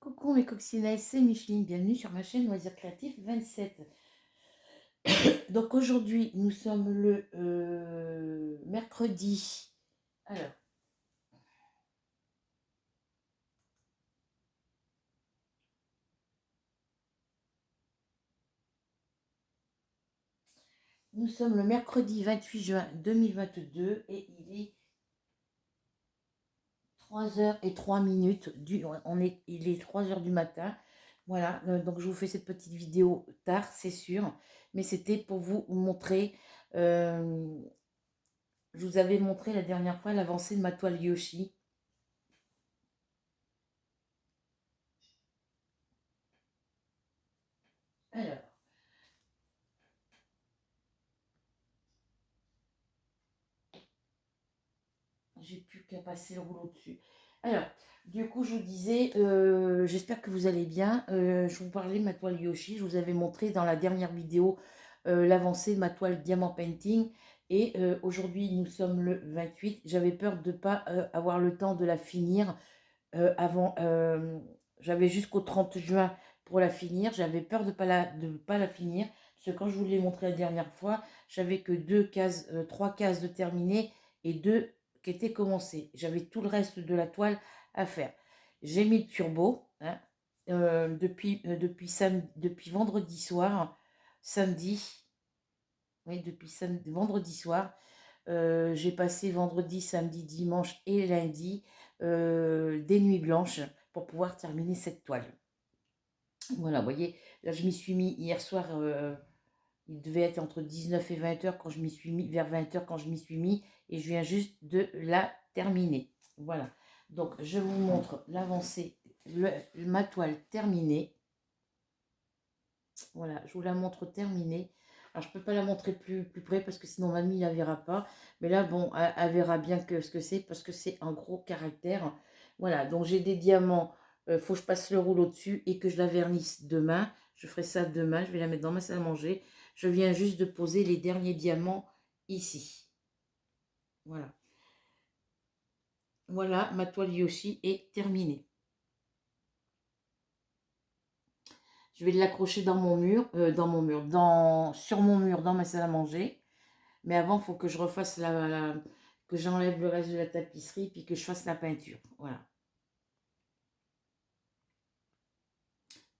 Coucou mes coccinelles, c'est Micheline, bienvenue sur ma chaîne Loisirs Créatifs 27. Donc aujourd'hui, nous sommes le mercredi. Alors, nous sommes le mercredi 28 juin 2022 et il est 3h03. Il est 3h du matin. Voilà, donc je vous fais cette petite vidéo tard, c'est sûr, mais c'était pour vous montrer, je vous avais montré la dernière fois l'avancée de ma toile Yoshi. Alors, j'ai plus qu'à passer le rouleau dessus. Alors, du coup, je vous disais, j'espère que vous allez bien. Je vous parlais de ma toile Yoshi. Je vous avais montré dans la dernière vidéo l'avancée de ma toile Diamant Painting. Et aujourd'hui, nous sommes le 28. J'avais peur de ne pas avoir le temps de la finir avant. J'avais jusqu'au 30 juin pour la finir. J'avais peur de ne pas la finir. Parce que quand je vous l'ai montré la dernière fois, j'avais que trois cases de terminées et deux qui étaient commencées. J'avais tout le reste de la toile à faire. J'ai mis le turbo hein, depuis vendredi soir, samedi. Oui, vendredi soir. J'ai passé vendredi, samedi, dimanche et lundi des nuits blanches pour pouvoir terminer cette toile. Voilà, vous voyez, là je m'y suis mis hier soir, il devait être entre 19 et 20 heures quand je m'y suis mis, vers 20 heures quand je m'y suis mis, et je viens juste de la terminer. Voilà, donc je vous montre l'avancée, ma toile terminée. Voilà, je vous la montre terminée. Alors, je ne peux pas la montrer plus près parce que sinon mamie ne la verra pas. Mais là, bon, elle verra bien ce que c'est parce que c'est un gros caractère. Voilà, donc j'ai des diamants. Il faut que je passe le rouleau dessus et que je la vernisse demain. Je ferai ça demain. Je vais la mettre dans ma salle à manger. Je viens juste de poser les derniers diamants ici. Voilà. Voilà, ma toile Yoshi est terminée. Je vais l'accrocher dans mon mur, sur mon mur, dans ma salle à manger. Mais avant, il faut que je refasse que j'enlève le reste de la tapisserie, puis que je fasse la peinture. Voilà.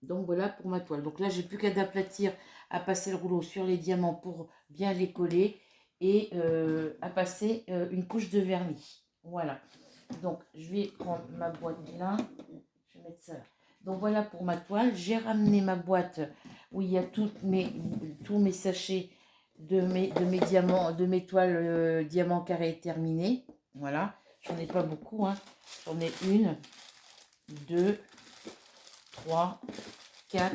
Donc voilà pour ma toile. Donc là, j'ai plus qu'à d'aplatir, à passer le rouleau sur les diamants pour bien les coller et à passer une couche de vernis. Voilà. Donc je vais prendre ma boîte là. Je vais mettre ça là. Donc voilà pour ma toile. J'ai ramené ma boîte où il y a tous mes sachets de mes diamants, de mes toiles diamants carrés terminées. Voilà. J'en ai pas beaucoup. Hein. J'en ai 1, 2, 3, 4.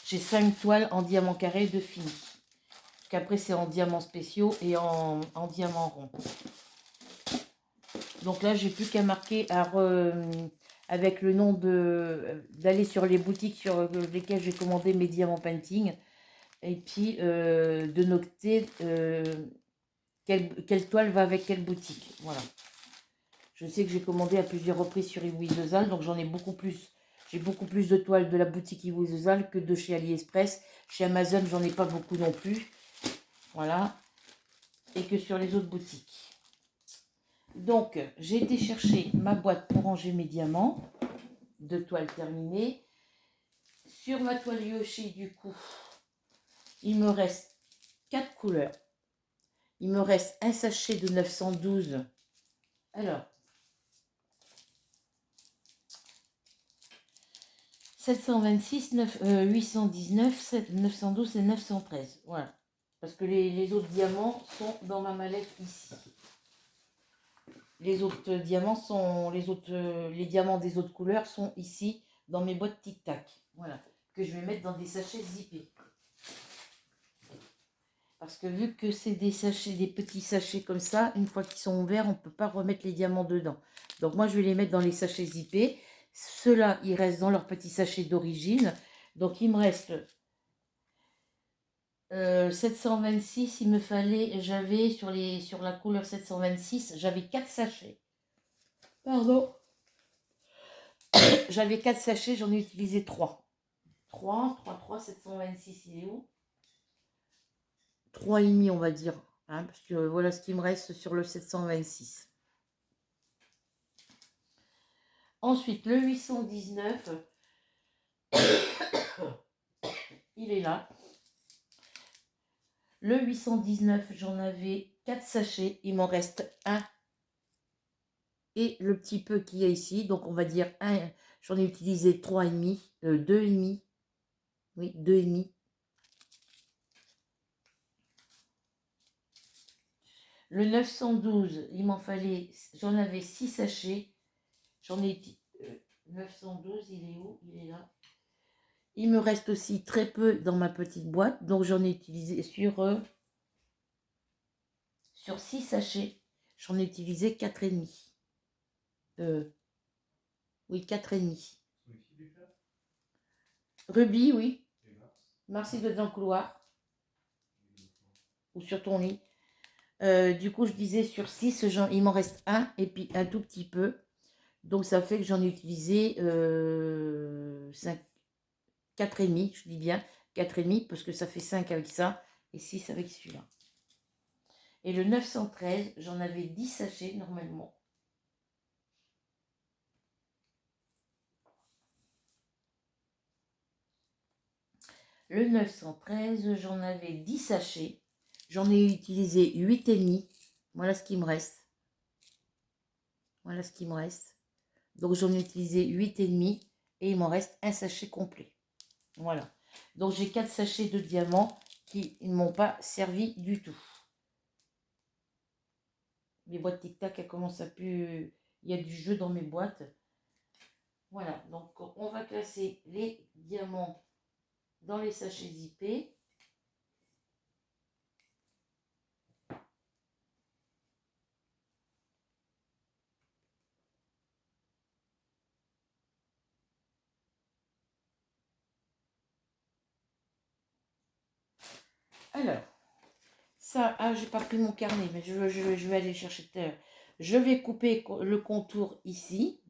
J'ai 5 toiles en diamant carré de fini. Parce qu'après c'est en diamants spéciaux et en diamant rond. Donc là, j'ai plus qu'à marquer avec le nom d'aller sur les boutiques sur lesquelles j'ai commandé mes diamants painting. Et puis de noter quelle toile va avec quelle boutique. Voilà. Je sais que j'ai commandé à plusieurs reprises sur Iwizozal, donc j'en ai beaucoup plus. J'ai beaucoup plus de toiles de la boutique Iwizozal que de chez AliExpress. Chez Amazon, j'en ai pas beaucoup non plus. Voilà. Et que sur les autres boutiques. Donc, j'ai été chercher ma boîte pour ranger mes diamants. 2 toiles terminées. Sur ma toile Yoshi, du coup, il me reste 4 couleurs. Il me reste un sachet de 912. Alors, 726, 819, 912 et 913. Voilà. Parce que les autres diamants sont dans ma mallette ici. Les autres diamants les diamants des autres couleurs sont ici dans mes boîtes Tic Tac. Voilà. Que je vais mettre dans des sachets zippés. Parce que vu que c'est des petits sachets comme ça, une fois qu'ils sont ouverts, on ne peut pas remettre les diamants dedans. Donc moi, je vais les mettre dans les sachets zippés. Ceux-là, ils restent dans leur petit sachet d'origine. Donc il me reste 726. J'avais sur la couleur 726, j'avais 4 sachets. Pardon. j'avais 4 sachets, j'en ai utilisé 3. 726, il est où? 3,5 on va dire. Hein, parce que voilà ce qui me reste sur le 726. Ensuite, le 819, il est là. Le 819, j'en avais 4 sachets. Il m'en reste un. Et le petit peu qu'il y a ici. Donc, on va dire un. J'en ai utilisé 3,5. 2,5. Oui, 2,5. Le 912, il m'en fallait. J'en avais 6 sachets. J'en ai. 912, il est où? Il est là. Il me reste aussi très peu dans ma petite boîte. Donc, j'en ai utilisé sur 6 sachets. J'en ai utilisé 4,5. Oui, 4,5. Ruby, oui. Mars, il doit être dans le couloir. Ou sur ton lit. Du coup, je disais sur 6, il m'en reste un et puis un tout petit peu. Donc, ça fait que j'en ai utilisé 4,5, je dis bien 4,5 parce que ça fait 5 avec ça et 6 avec celui-là. Et le 913, j'en avais 10 sachets normalement. Le 913, j'en avais 10 sachets. J'en ai utilisé 8,5. Voilà ce qui me reste. Voilà ce qui me reste. Donc, j'en ai utilisé 8,5 et il m'en reste un sachet complet. Voilà. Donc, j'ai 4 sachets de diamants qui ne m'ont pas servi du tout. Mes boîtes tic-tac, elles commencent à plus... Il y a du jeu dans mes boîtes. Voilà. Donc, on va classer les diamants dans les sachets zippés. Alors, ça, j'ai pas pris mon carnet, mais je vais aller chercher tout à l'heure. Je vais couper le contour ici.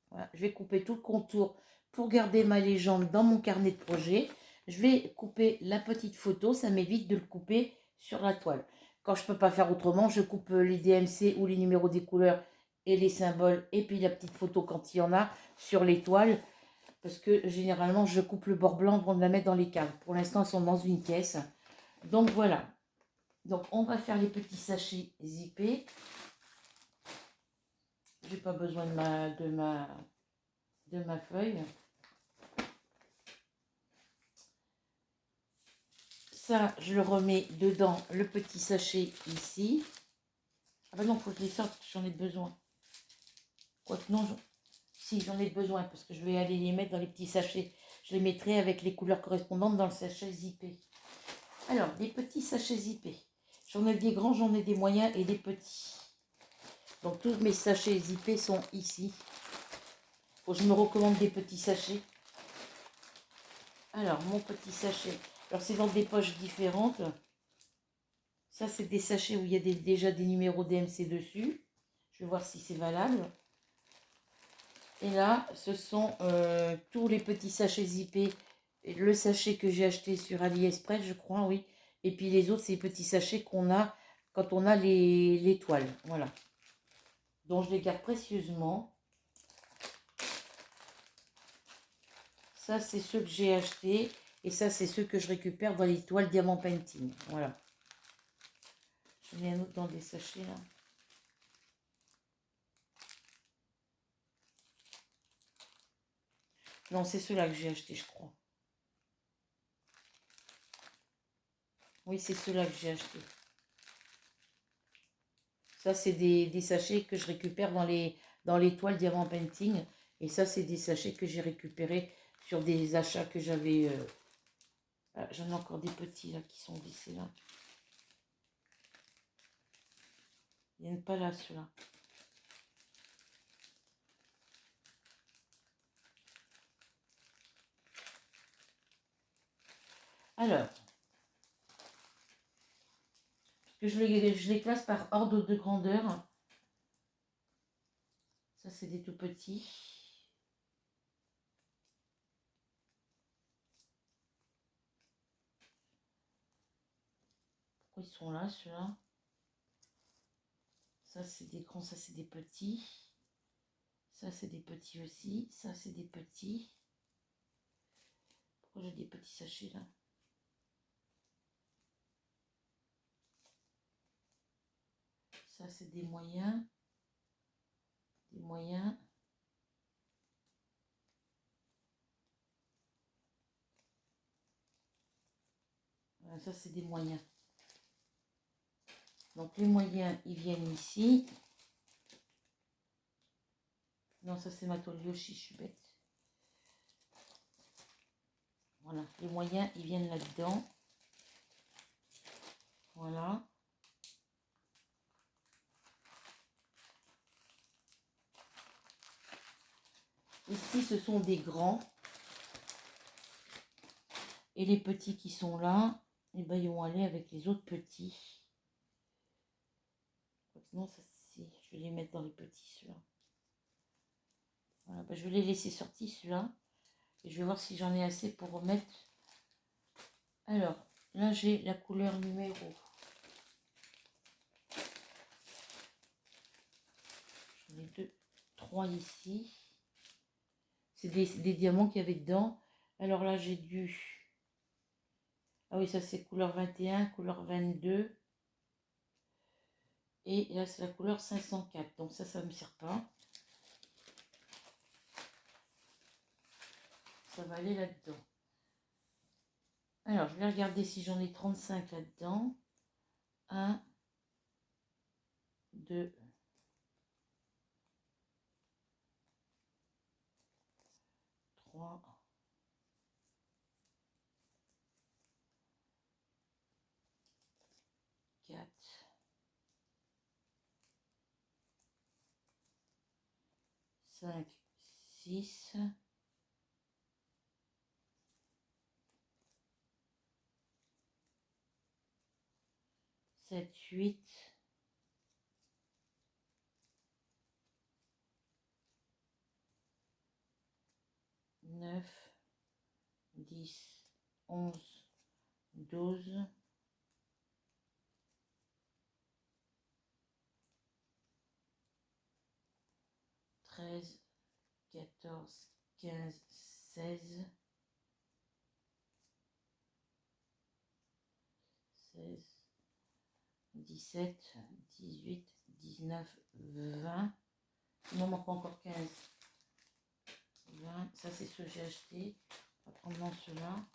Voilà, je vais couper tout le contour pour garder ma légende dans mon carnet de projet. Je vais couper la petite photo, ça m'évite de le couper sur la toile. Quand je ne peux pas faire autrement, je coupe les DMC ou les numéros des couleurs et les symboles et puis la petite photo quand il y en a sur les toiles. Parce que généralement, je coupe le bord blanc pour la mettre dans les caves. Pour l'instant, elles sont dans une caisse. Donc voilà. Donc on va faire les petits sachets zippés. J'ai pas besoin de ma feuille. Ça, je le remets dedans, le petit sachet ici. Ah bah non, il faut que je les sorte, j'en ai besoin. Quoique non, si j'en ai besoin, parce que je vais aller les mettre dans les petits sachets. Je les mettrai avec les couleurs correspondantes dans le sachet zippé. Alors, des petits sachets zippés. J'en ai des grands, j'en ai des moyens et des petits. Donc, tous mes sachets zippés sont ici. Faut que je me recommande des petits sachets. Alors, mon petit sachet. Alors, c'est dans des poches différentes. Ça, c'est des sachets où il y a déjà des numéros DMC dessus. Je vais voir si c'est valable. Et là, ce sont tous les petits sachets zippés. Le sachet que j'ai acheté sur AliExpress, je crois, oui. Et puis les autres, c'est les petits sachets qu'on a quand on a les toiles. Voilà. Donc, je les garde précieusement. Ça, c'est ceux que j'ai achetés. Et ça, c'est ceux que je récupère dans les toiles Diamant Painting. Voilà. J'en ai un autre dans des sachets, là. Non, c'est ceux-là que j'ai acheté, je crois. Oui, c'est ceux-là que j'ai acheté. Ça, c'est des sachets que je récupère dans les toiles Diamant Painting. Et ça, c'est des sachets que j'ai récupérés sur des achats que j'avais... Ah, j'en ai encore des petits, là, qui sont vissés, là. Ils viennent pas là, ceux-là. Alors, je les classe par ordre de grandeur. Ça, c'est des tout petits. Pourquoi ils sont là, ceux-là? Ça, c'est des grands, ça, c'est des petits. Ça, c'est des petits aussi. Ça, c'est des petits. Pourquoi j'ai des petits sachets, là? Ça, c'est des moyens. Des moyens. Voilà, ça, c'est des moyens. Donc, les moyens, ils viennent ici. Non, ça, c'est ma toile Yoshi, je suis bête. Voilà, les moyens, ils viennent là-dedans. Voilà. Ici, ce sont des grands. Et les petits qui sont là, eh ben, ils vont aller avec les autres petits. Non, ça, je vais les mettre dans les petits, ceux-là. Voilà, ben, je vais les laisser sortir, ceux-là. Et je vais voir si j'en ai assez pour remettre. Alors, là, j'ai la couleur numéro. J'en ai 2, 3 ici. C'est des diamants qu'il y avait dedans. Alors là, j'ai du... Ah oui, ça c'est couleur 21, couleur 22. Et là, c'est la couleur 504. Donc ça ne me sert pas. Ça va aller là-dedans. Alors, je vais regarder si j'en ai 35 là-dedans. 1, 2, 3, 4, 5, 6, 7, 8, 9, 10, 11, 12, 13, 14, 15, 16, 16, 17, 18, 19, 20. Il m'en manque encore 15. 20. Ça, c'est ce que j'ai acheté. On va prendre ceux-là.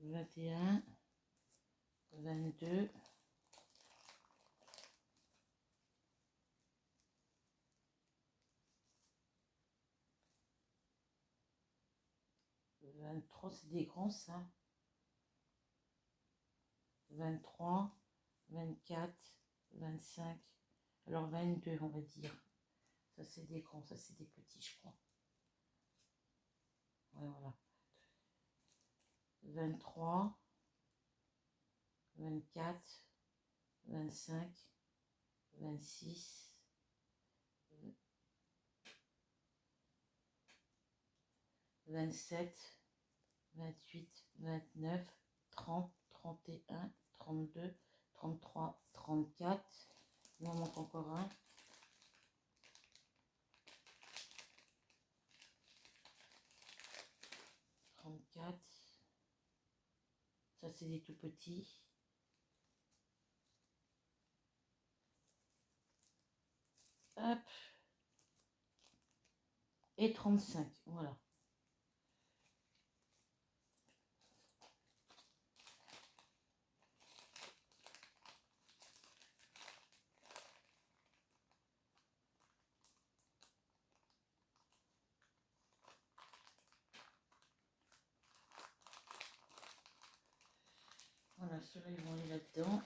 « 21, 22, 23, c'est des grands ça. 23, 24, 25, alors 22 on va dire. Ça c'est des grands, ça c'est des petits je crois. Ouais voilà. 23, 24, 25, 26, 27, 28, 29, 30, 31, 32, 33, 34. Il m'en manque encore un. 34. Ça, c'est des tout petits. Hop. Et 35. Voilà. Voilà, ceux-là, ils vont aller là-dedans.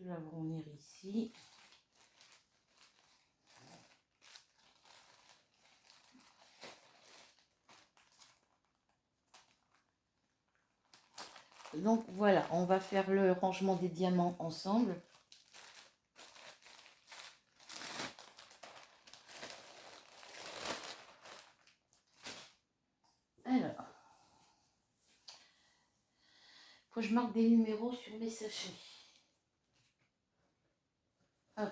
vais la venir ici. Donc voilà, on va faire le rangement des diamants ensemble. Alors, faut que je marque des numéros sur mes sachets. Hop.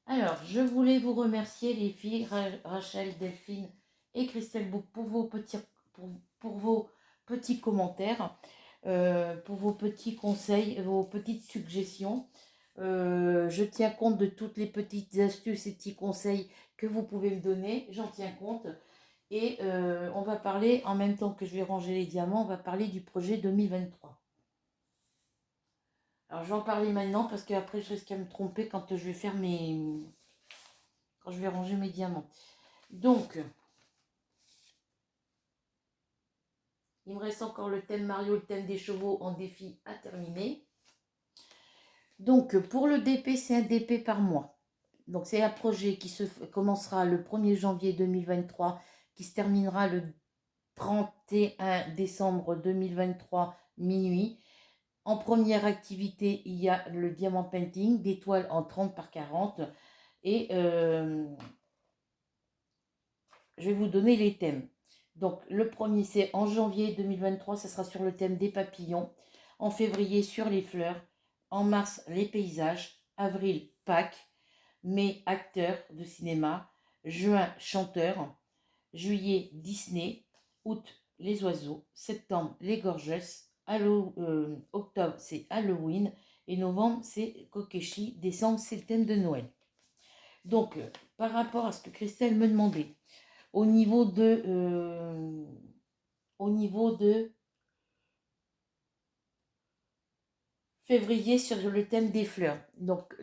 Alors, je voulais vous remercier les filles, Rachel, Delphine et Christelle Bouc pour vos petits commentaires, pour vos petits conseils, vos petites suggestions. Je tiens compte de toutes les petites astuces et petits conseils que vous pouvez me donner. J'en tiens compte. Et on va parler, en même temps que je vais ranger les diamants, on va parler du projet 2023. Alors, je vais en parler maintenant parce qu'après, je risque à me tromper quand je vais faire quand je vais ranger mes diamants. Donc, il me reste encore le thème Mario, le thème des chevaux en défi à terminer. Donc, pour le DP, c'est un DP par mois. Donc, c'est un projet qui commencera le 1er janvier 2023, qui se terminera le 31 décembre 2023, minuit. En première activité, il y a le diamant painting, des toiles en 30 par 40. Et je vais vous donner les thèmes. Donc, le premier, c'est en janvier 2023, ça sera sur le thème des papillons. En février, sur les fleurs. En mars, les paysages. Avril, Pâques. Mai, acteurs de cinéma. Juin, chanteurs. Juillet, Disney. Août, les oiseaux. Septembre, les gorgeous. Octobre, c'est Halloween. Et novembre, c'est Kokeshi. Décembre, c'est le thème de Noël. Donc, par rapport à ce que Christelle me demandait, au niveau de février sur le thème des fleurs. Donc,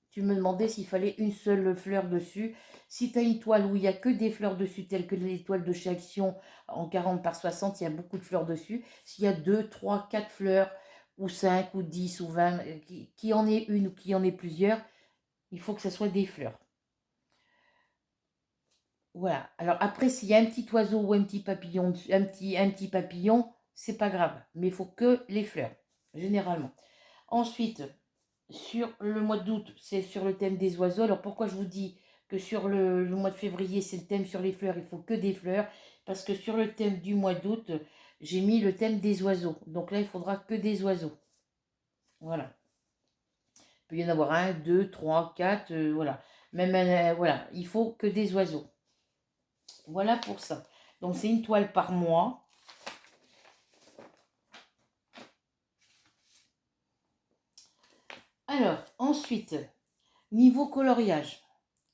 tu me demandais s'il fallait une seule fleur dessus. Si tu as une toile où il n'y a que des fleurs dessus, telles que les toiles de chez Action en 40 par 60, il y a beaucoup de fleurs dessus. S'il y a 2, 3, 4 fleurs, ou 5, ou 10, ou 20, qui en ait une ou qui en ait plusieurs, il faut que ce soit des fleurs. Voilà. Alors après, s'il y a un petit oiseau ou un petit papillon, un petit papillon, c'est pas grave. Mais il faut que les fleurs, généralement. Ensuite, sur le mois d'août, c'est sur le thème des oiseaux. Alors pourquoi je vous dis que sur le mois de février, c'est le thème sur les fleurs, il faut que des fleurs. Parce que sur le thème du mois d'août, j'ai mis le thème des oiseaux. Donc là, il faudra que des oiseaux. Voilà. Il peut y en avoir un, deux, trois, quatre, voilà. Même, voilà, il faut que des oiseaux. Voilà pour ça. Donc, c'est une toile par mois. Alors, ensuite, niveau coloriage.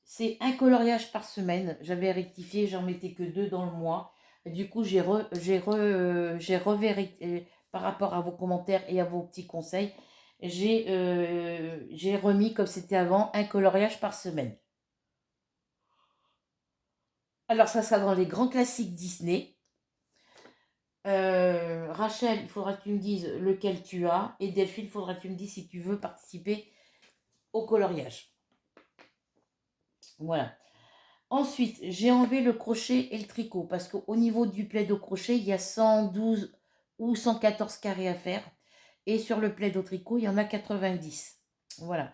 C'est un coloriage par semaine. J'avais rectifié, j'en mettais que 2 dans le mois. Et du coup, j'ai revérifié par rapport à vos commentaires et à vos petits conseils. J'ai remis, comme c'était avant, un coloriage par semaine. Alors, ça sera dans les grands classiques Disney. Rachel, il faudra que tu me dises lequel tu as. Et Delphine, il faudra que tu me dises si tu veux participer au coloriage. Voilà. Ensuite, j'ai enlevé le crochet et le tricot parce qu'au niveau du plaid au crochet, il y a 112 ou 114 carrés à faire. Et sur le plaid au tricot, il y en a 90. Voilà.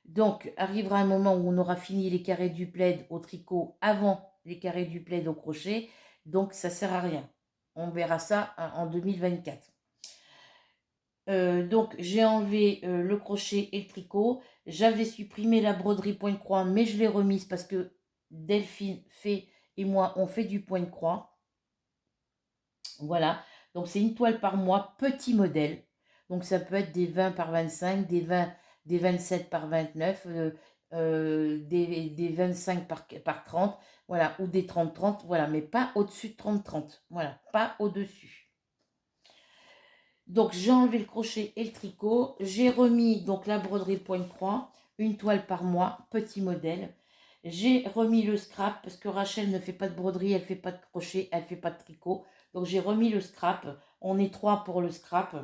Donc, arrivera un moment où on aura fini les carrés du plaid au tricot avant les carrés du plaid au crochet. Donc, ça ne sert à rien. On verra ça en 2024. Donc, j'ai enlevé le crochet et le tricot. J'avais supprimé la broderie point de croix, mais je l'ai remise parce que Delphine fait et moi, on fait du point de croix. Voilà. Donc, c'est une toile par mois, petit modèle. Donc, ça peut être des 20 par 25, des 27 par 29, des 25 par 30, voilà, ou des 30-30, voilà, mais pas au-dessus de 30-30. Voilà, pas au-dessus. Donc, j'ai enlevé le crochet et le tricot. J'ai remis donc la broderie point de croix, une toile par mois, petit modèle. J'ai remis le scrap parce que Rachel ne fait pas de broderie, elle ne fait pas de crochet, elle ne fait pas de tricot. Donc, j'ai remis le scrap. On est 3 pour le scrap.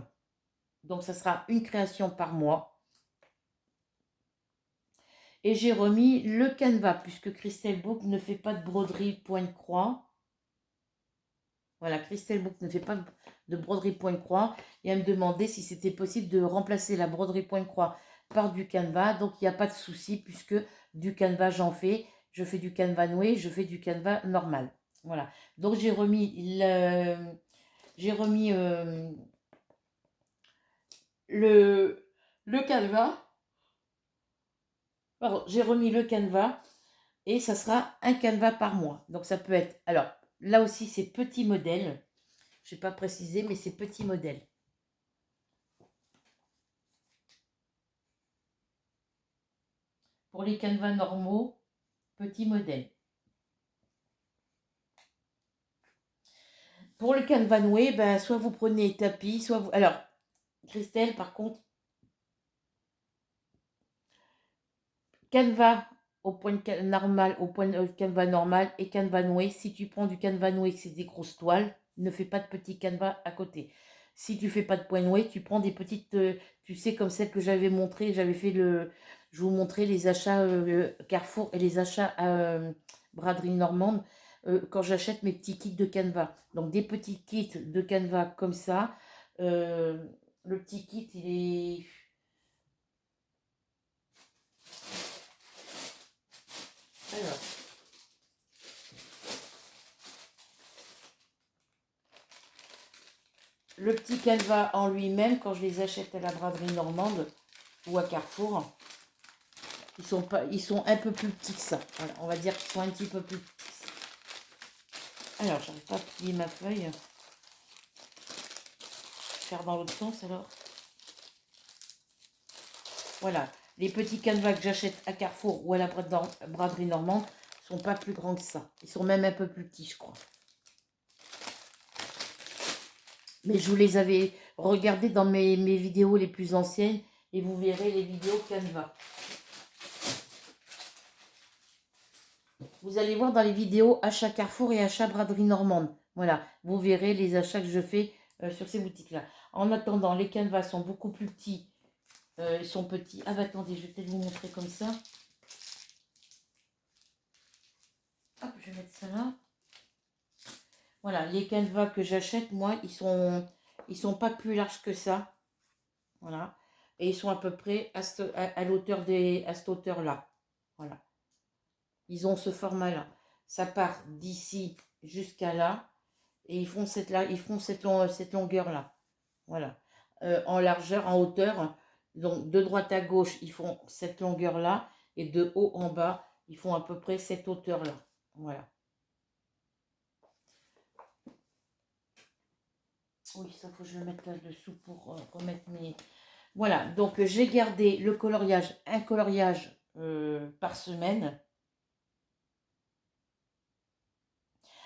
Donc, ça sera une création par mois. Et j'ai remis le canevas, puisque Crystal Book ne fait pas de broderie point de croix. Voilà, Crystal Book ne fait pas de broderie point de croix. Et elle me demandait si c'était possible de remplacer la broderie point de croix par du canevas. Donc, il n'y a pas de souci, puisque du canevas, j'en fais. Je fais du canevas noué, je fais du canevas normal. Voilà. Donc, j'ai remis le, le canevas. Pardon, j'ai remis le canevas et ça sera un canevas par mois. Donc, ça peut être... Alors, là aussi, c'est petit modèle. Je n'ai pas précisé, mais c'est petit modèle. Pour les canevas normaux, petit modèle. Pour le canevas noué, ben, soit vous prenez tapis, soit vous... Alors, Christelle, par contre, canevas au point normal, au point de canevas normal et canevas noué. Si tu prends du canevas noué, que c'est des grosses toiles, ne fais pas de petits canevas à côté. Si tu fais pas de point noué, tu prends des petites, tu sais, comme celle que j'avais montré, je vous montrais les achats Carrefour et les achats Braderie Normande quand j'achète mes petits kits de canevas. Donc des petits kits de canevas comme ça. Euh, le petit kit, il est... Alors, le petit canevas en lui-même, quand je les achète à la braderie normande ou à Carrefour, ils sont un peu plus petits que ça. Voilà, on va dire qu'ils sont un petit peu plus petits que ça. Alors, j'arrive pas à plier ma feuille. Faire dans l'autre sens alors. Voilà, les petits canevas que j'achète à Carrefour ou à la braderie normande sont pas plus grands que ça. Ils sont même un peu plus petits, je crois. Mais je vous les avais regardés dans mes vidéos les plus anciennes et vous verrez les vidéos canevas. Vous allez voir dans les vidéos achats Carrefour et achats Braderie Normande. Voilà, vous verrez les achats que je fais sur ces boutiques-là. En attendant, les canevas sont beaucoup plus petits. Ils sont petits. Ah bah attendez, je vais peut-être vous montrer comme ça. Hop, je vais mettre ça là. Voilà, les canevas que j'achète, moi, ils sont pas plus larges que ça. Voilà. Et ils sont à peu près à l'auteur à cette hauteur-là. Voilà. Ils ont ce format-là. Ça part d'ici jusqu'à là. Et ils font cette longueur-là. Voilà. En largeur, en hauteur. Donc, de droite à gauche, ils font cette longueur-là. Et de haut en bas, ils font à peu près cette hauteur-là. Voilà. Oui, ça faut que je le mette là-dessous pour remettre mes... Voilà, donc j'ai gardé le coloriage, un coloriage par semaine.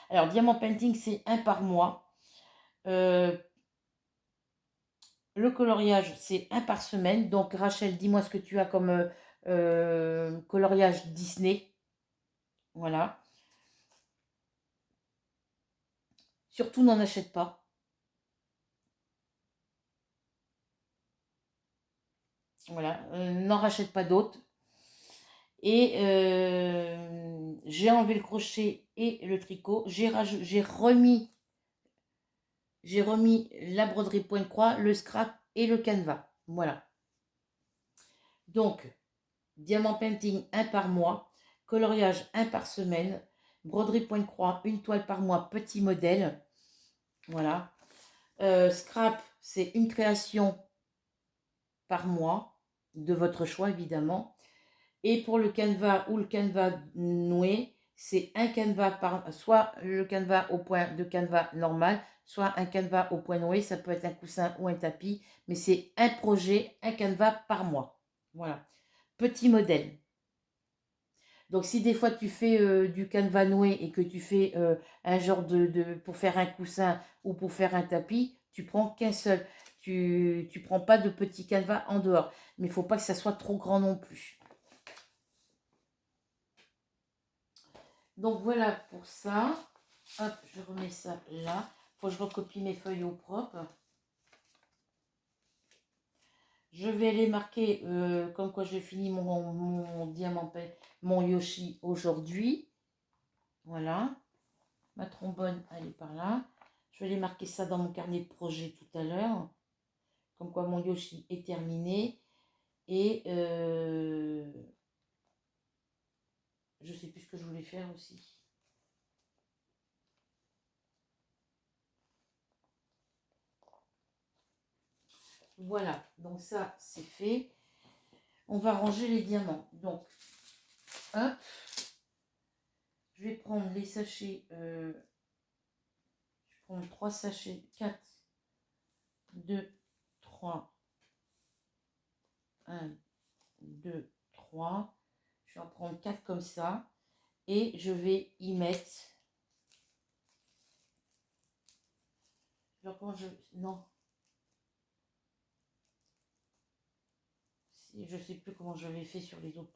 Alors, Diamant Painting, c'est un par mois. Euh, le coloriage, c'est un par semaine. Donc, Rachel, dis-moi ce que tu as comme coloriage Disney. Voilà. Surtout, n'en achète pas. Voilà. N'en rachète pas d'autres. Et j'ai enlevé le crochet et le tricot. J'ai remis la broderie point de croix, le scrap et le canevas. Voilà. Donc, Diamant Painting, un par mois. Coloriage, un par semaine. Broderie point de croix, une toile par mois, petit modèle. Voilà. Scrap, c'est une création par mois, de votre choix évidemment. Et pour le canevas ou le canevas noué, c'est un canevas par, soit le canevas au point de canevas normal, soit un canevas au point noué, ça peut être un coussin ou un tapis, mais c'est un projet, un canevas par mois. Voilà, petit modèle. Donc si des fois tu fais du canevas noué et que tu fais un genre pour faire un coussin ou pour faire un tapis, tu prends qu'un seul. Tu prends pas de petit canevas en dehors. Mais il ne faut pas que ça soit trop grand non plus. Donc voilà pour ça. Hop, je remets ça là. Faut que je recopie mes feuilles au propre. Je vais les marquer comme quoi j'ai fini mon diamant, mon Yoshi aujourd'hui. Voilà. Ma trombone, elle est par là. Je vais les marquer ça dans mon carnet de projet tout à l'heure. Comme quoi mon Yoshi est terminé. Et je sais plus ce que je voulais faire aussi. Voilà, donc ça c'est fait. On va ranger les diamants. Donc, hop, je vais prendre les sachets. Je vais prendre 3 sachets. 4, 2, 3. 1, 2, 3. Je vais en prendre 4 comme ça. Et je vais y mettre. Alors, comment je. Non. Je sais plus comment j'avais fait sur les autres.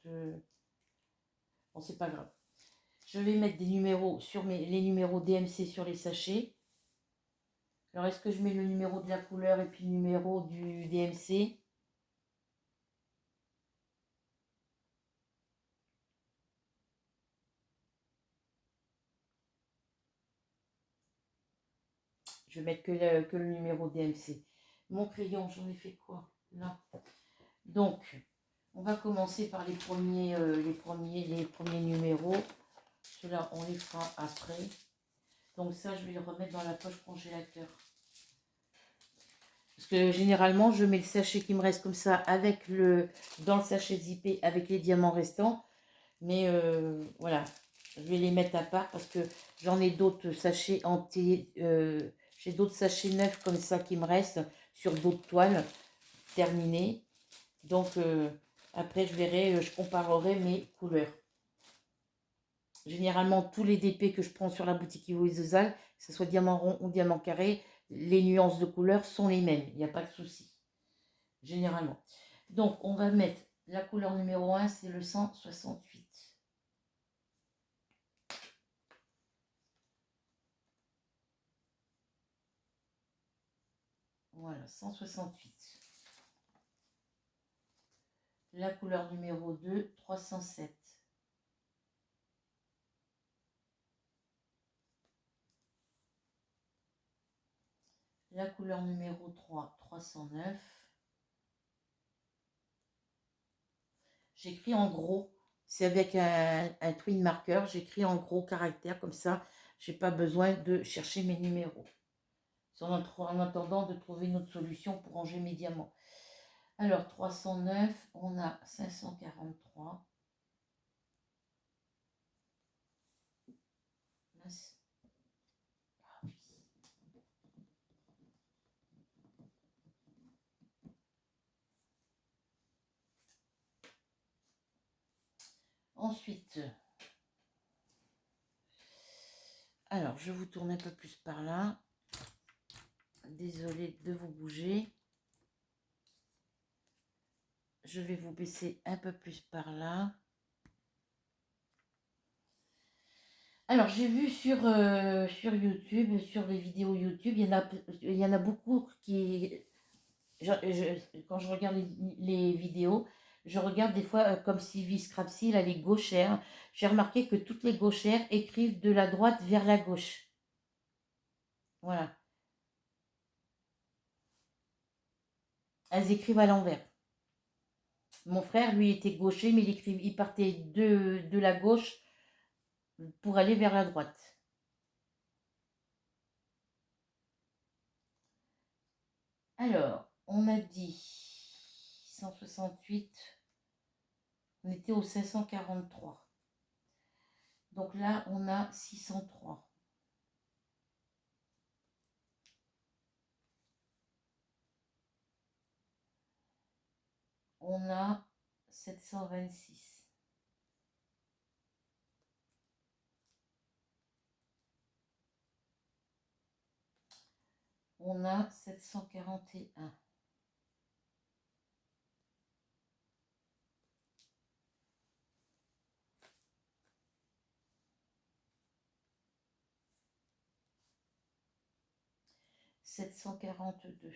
Bon, c'est pas grave. Je vais mettre des numéros sur les numéros DMC sur les sachets. Alors, est-ce que je mets le numéro de la couleur et puis le numéro du DMC? Je vais mettre que le numéro DMC. Mon crayon, j'en ai fait quoi? Là. Donc, on va commencer par les premiers numéros. Ceux-là, on les fera après. Donc ça, je vais le remettre dans la poche congélateur. Parce que généralement, je mets le sachet qui me reste comme ça dans le sachet zippé avec les diamants restants. Mais voilà, je vais les mettre à part parce que j'en ai d'autres sachets j'ai d'autres sachets neufs comme ça qui me restent sur d'autres toiles terminées. Donc après, je verrai, je comparerai mes couleurs. Généralement, tous les DP que je prends sur la boutique Ivo Isozal, que ce soit diamant rond ou diamant carré, les nuances de couleurs sont les mêmes. Il n'y a pas de souci. Généralement. Donc, on va mettre la couleur numéro 1, c'est le 168. Voilà, 168. La couleur numéro 2, 307. La couleur numéro 3, 309. J'écris en gros. C'est avec un twin marker. J'écris en gros caractère. Comme ça, je n'ai pas besoin de chercher mes numéros. En attendant de trouver une autre solution pour ranger mes diamants. Alors, 309, on a 543. Ensuite, alors je vous tourne un peu plus par là. Désolée de vous bouger. Je vais vous baisser un peu plus par là. Alors, j'ai vu sur YouTube, sur les vidéos YouTube, il y en a beaucoup qui... quand je regarde les vidéos, je regarde des fois comme Sylvie Scrapsy, là, les gauchères. J'ai remarqué que toutes les gauchères écrivent de la droite vers la gauche. Voilà. Elles écrivent à l'envers. Mon frère, lui, était gaucher, mais il partait de la gauche pour aller vers la droite. Alors, on a dit 168, on était au 543. Donc là, on a 603. On a 726. On a 741. « 742.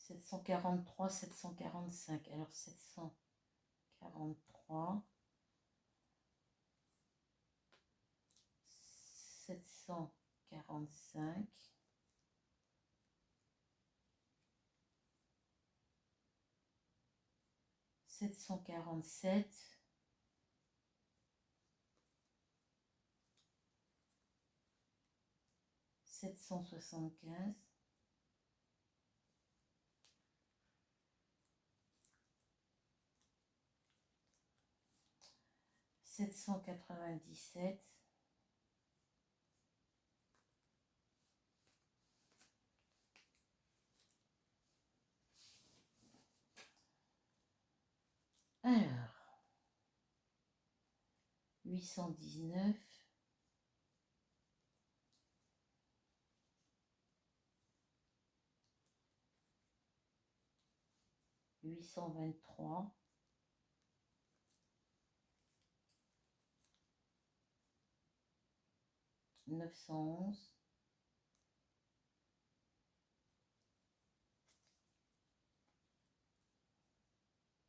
743, 745. Alors 743, 745, 747, 775, 797, 819, 823, 911,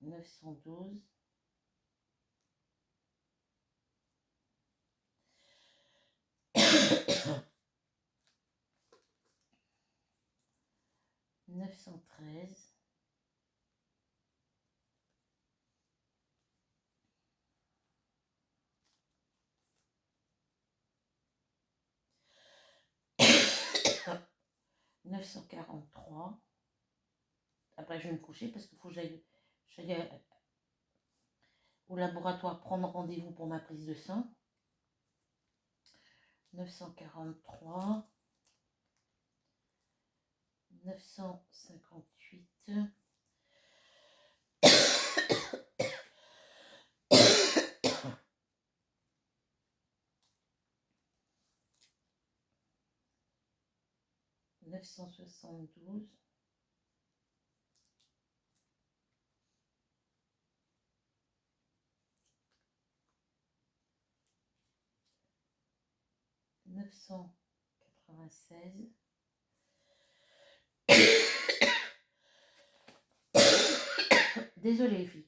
912, 913, 943. Après, je vais me coucher parce qu'il faut que j'aille au laboratoire prendre rendez-vous pour ma prise de sang. 943, 958, 972, 996, désolée les filles,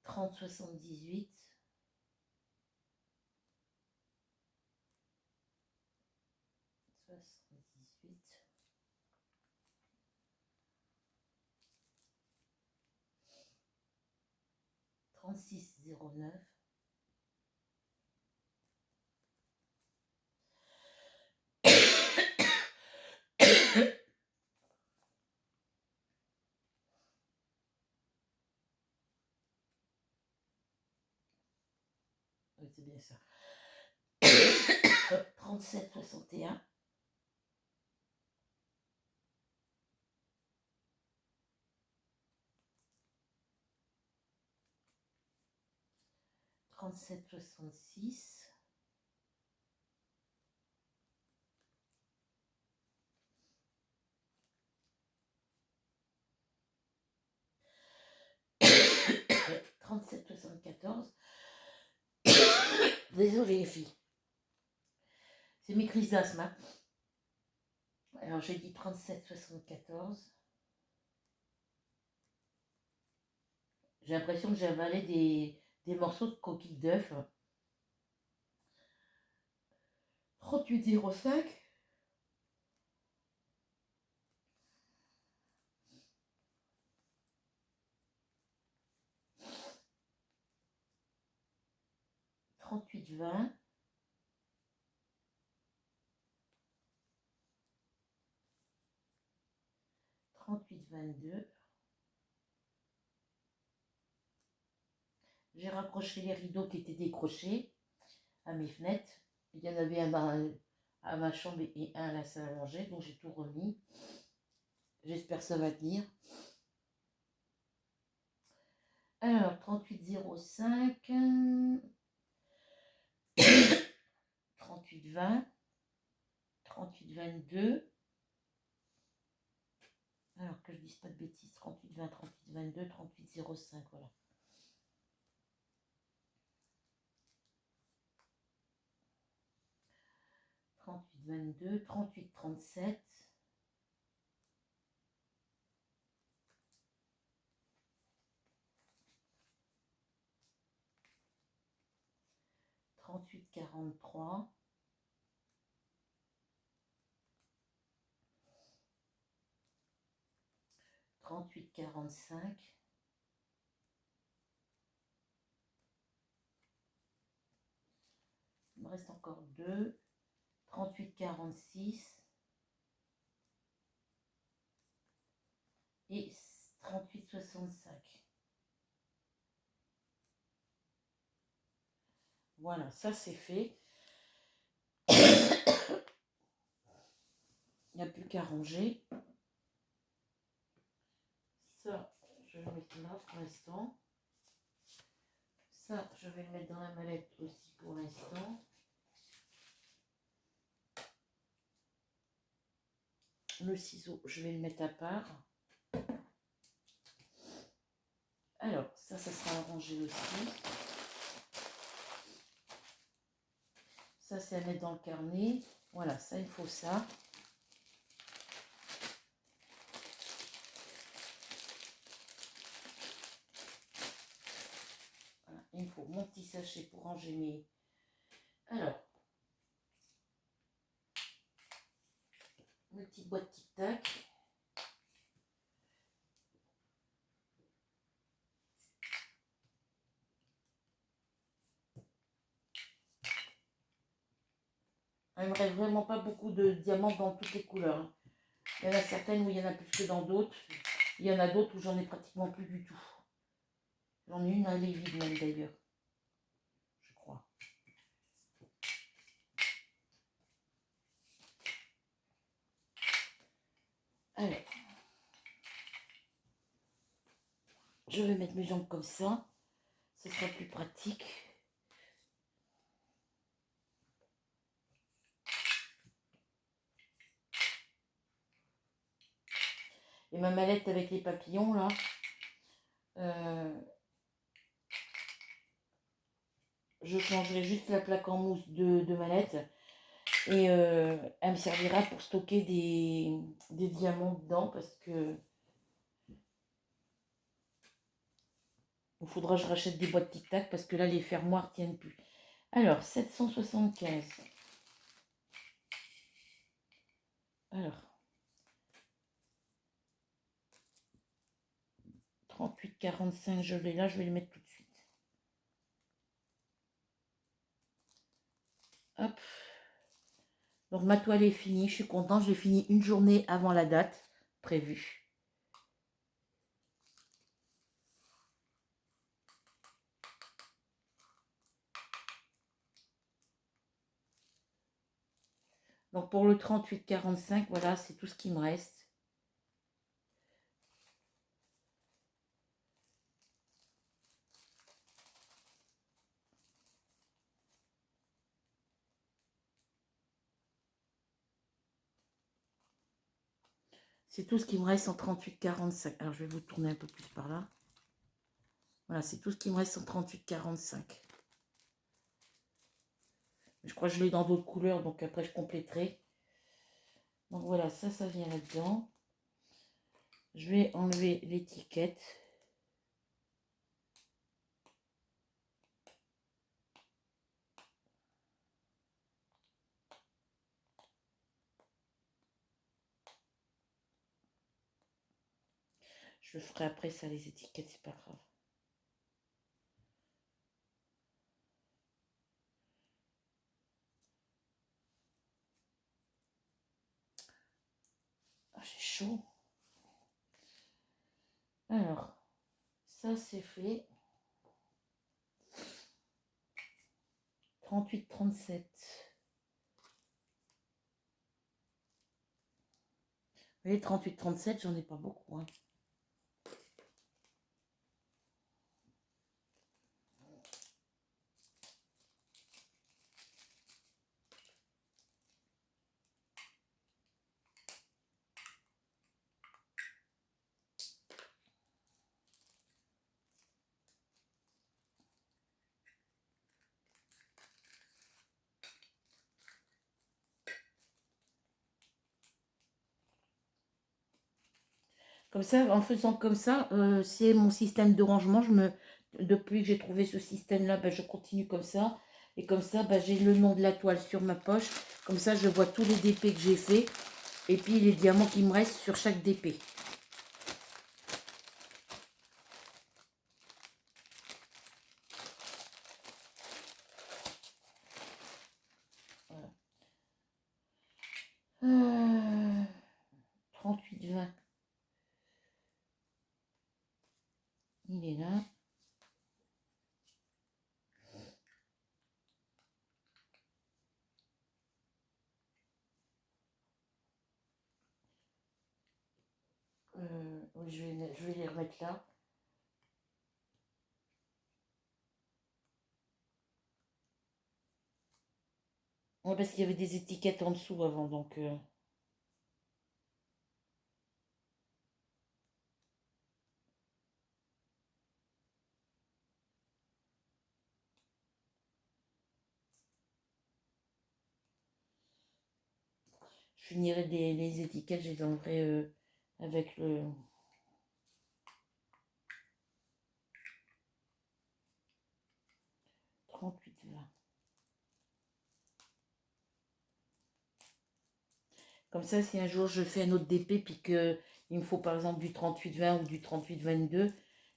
3078, 78, 3609, oui, c'est bien ça. 3761, 3766, 3774. Désolée les filles. C'est mes crises d'asthme. Hein. Alors j'ai dit 3774. J'ai l'impression que j'ai avalé des morceaux de coquille d'œuf. 3805. 3820. 3822. J'ai raccroché les rideaux qui étaient décrochés à mes fenêtres. Il y en avait un à ma chambre et un à la salle à manger, donc j'ai tout remis. J'espère que ça va tenir. Alors, 3805, 3820, 3822. Alors que je dise pas de bêtises, 3820, 3822, 3805, voilà. 3822, 3837, 38,43. 38,45. Il me reste encore deux. 38,46 et 38,65. Voilà, ça c'est fait. Il n'y a plus qu'à ranger. Ça, je vais le mettre là pour l'instant. Ça, je vais le mettre dans la mallette aussi pour l'instant. Le ciseau, je vais le mettre à part. Alors, ça sera arrangé aussi. Ça, c'est à mettre dans le carnet. Voilà, ça, il faut ça. Voilà, il me faut mon petit sachet pour ranger mes... Alors, mes petites boîtes tic-tac. Il ne me reste vraiment pas beaucoup de diamants dans toutes les couleurs. Il y en a certaines où il y en a plus que dans d'autres. Il y en a d'autres où j'en ai pratiquement plus du tout. J'en ai une à les vide même d'ailleurs. Je crois. Alors. Je vais mettre mes jambes comme ça. Ce sera plus pratique. Et ma mallette avec les papillons là. Je changerai juste la plaque en mousse de mallette. Et elle me servira pour stocker des diamants dedans parce que il faudra que je rachète des boîtes tic-tac parce que là les fermoirs tiennent plus. Alors 775. Alors 38,45 je l'ai là, je vais le mettre tout de suite. Hop. Donc ma toile est finie, je suis contente, j'ai fini une journée avant la date prévue. Donc pour le 38,45, voilà, c'est tout ce qui me reste. C'est tout ce qui me reste en 38,45. Alors je vais vous tourner un peu plus par là. Voilà, c'est tout ce qui me reste en 38,45. Je crois que je l'ai dans d'autres couleurs, donc après je compléterai. Donc voilà, ça vient là-dedans. Je vais enlever l'étiquette. Je le ferai après ça, les étiquettes, c'est pas grave. Ah, j'ai chaud. Alors, ça c'est fait. 38,37. Vous voyez, 38,37, j'en ai pas beaucoup. Hein. Comme ça, en faisant comme ça, c'est mon système de rangement. Depuis que j'ai trouvé ce système-là, ben, je continue comme ça. Et comme ça, bah, j'ai le nom de la toile sur ma poche. Comme ça, je vois tous les DP que j'ai fait. Et puis les diamants qui me restent sur chaque DP. Voilà. 38-20. Il est là. Oui, je vais les remettre là. Ouais, parce qu'il y avait des étiquettes en dessous avant, donc... je finirai les étiquettes, je les enleverai avec le... 38-20. Comme ça, si un jour je fais un autre DP, puis qu'il me faut par exemple du 38-20 ou du 38-22,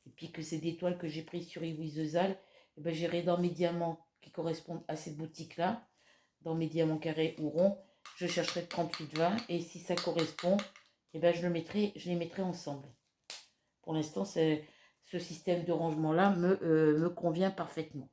et puis que c'est des toiles que j'ai prises sur Yves de Zal, et ben, j'irai dans mes diamants qui correspondent à cette boutique-là, dans mes diamants carrés ou ronds, je chercherai le 38-20, et si ça correspond, et ben, je les mettrai ensemble. Pour l'instant, ce système de rangement-là me convient parfaitement.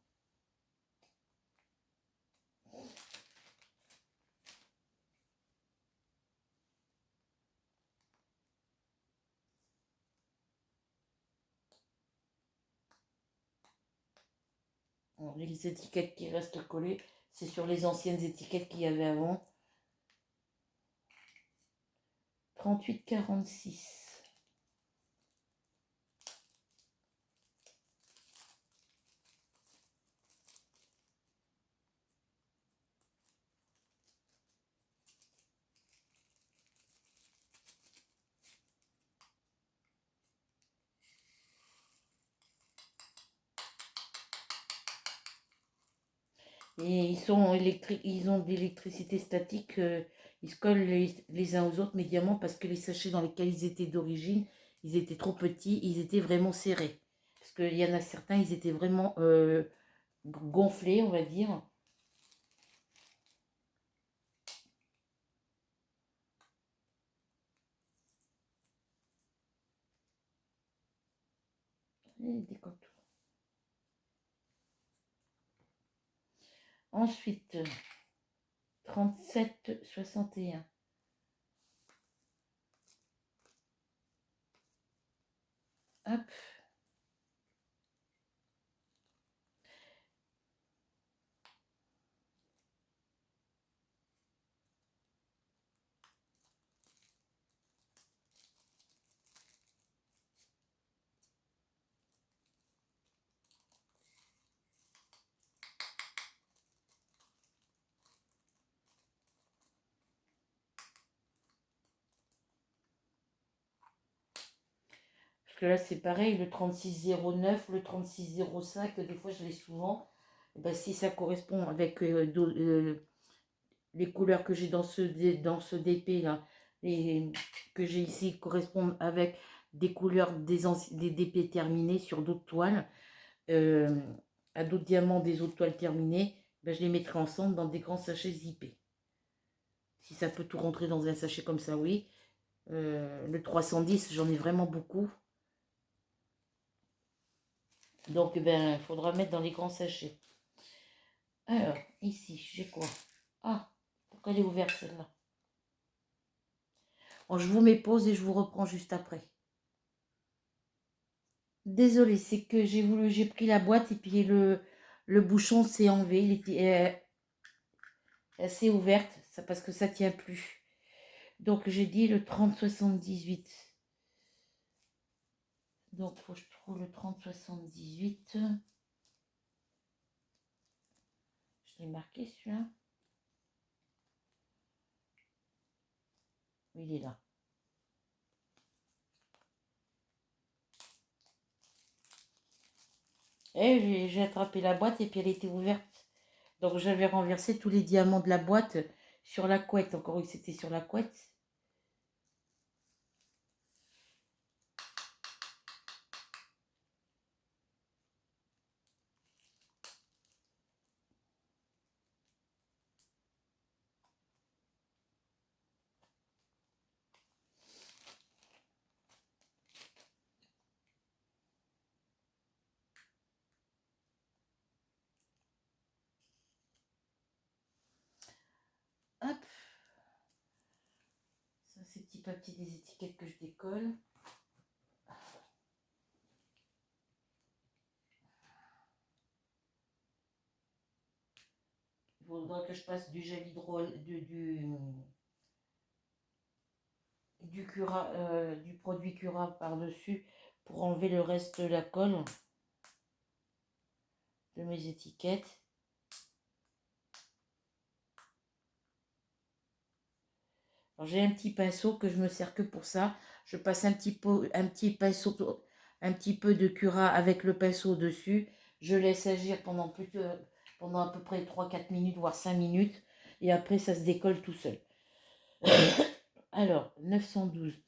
Alors, les étiquettes qui restent collées, c'est sur les anciennes étiquettes qu'il y avait avant. 38-46. Et ils sont électriques, ils ont de l'électricité statique, ils se collent les uns aux autres, mes diamants, parce que les sachets dans lesquels ils étaient d'origine, ils étaient trop petits, ils étaient vraiment serrés. Parce qu'il y en a certains, ils étaient vraiment gonflés, on va dire. Et des contours. Ensuite, 37-61. Hop. Parce que là, c'est pareil, le 3609, le 3605, des fois, je l'ai souvent. Et ben, si ça correspond avec les couleurs que j'ai dans ce DP là, et que j'ai ici correspondent avec des couleurs des DP terminés sur d'autres toiles, euh, à d'autres diamants des autres toiles terminées, ben, je les mettrai ensemble dans des grands sachets zippés. Si ça peut tout rentrer dans un sachet comme ça, oui. Le 310, j'en ai vraiment beaucoup. Donc, ben, il faudra mettre dans les grands sachets. Alors, ici, j'ai quoi? Ah, pourquoi elle est ouverte celle-là? Bon, je vous mets pause et je vous reprends juste après. Désolée, c'est que j'ai pris la boîte et puis le bouchon s'est enlevé. Il était assez ouverte, ça, parce que ça tient plus. Donc j'ai dit le 3078. Donc il faut que je trouve le 3078. Je l'ai marqué celui-là. Oui, il est là. Et j'ai attrapé la boîte et puis elle était ouverte Donc j'avais renversé tous les diamants de la boîte sur la couette. Encore une, c'était sur la couette. Hop. Ça, ces petits papiers des étiquettes que je décolle. Il faudra que je passe du gel du produit Cura par-dessus pour enlever le reste de la colle de mes étiquettes. J'ai un petit pinceau que je me sers que pour ça. Je passe un petit pinceau, un petit peu de Cura avec le pinceau dessus. Je laisse agir pendant à peu près 3-4 minutes, voire 5 minutes. Et après, ça se décolle tout seul. Alors, 912.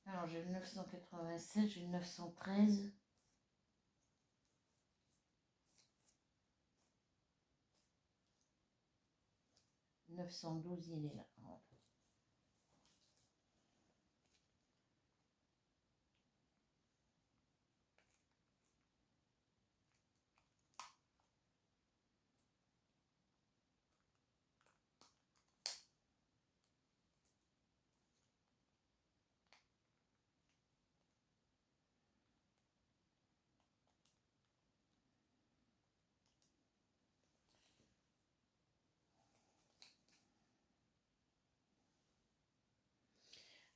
Alors, j'ai le 987, j'ai le 913. 912, il est là.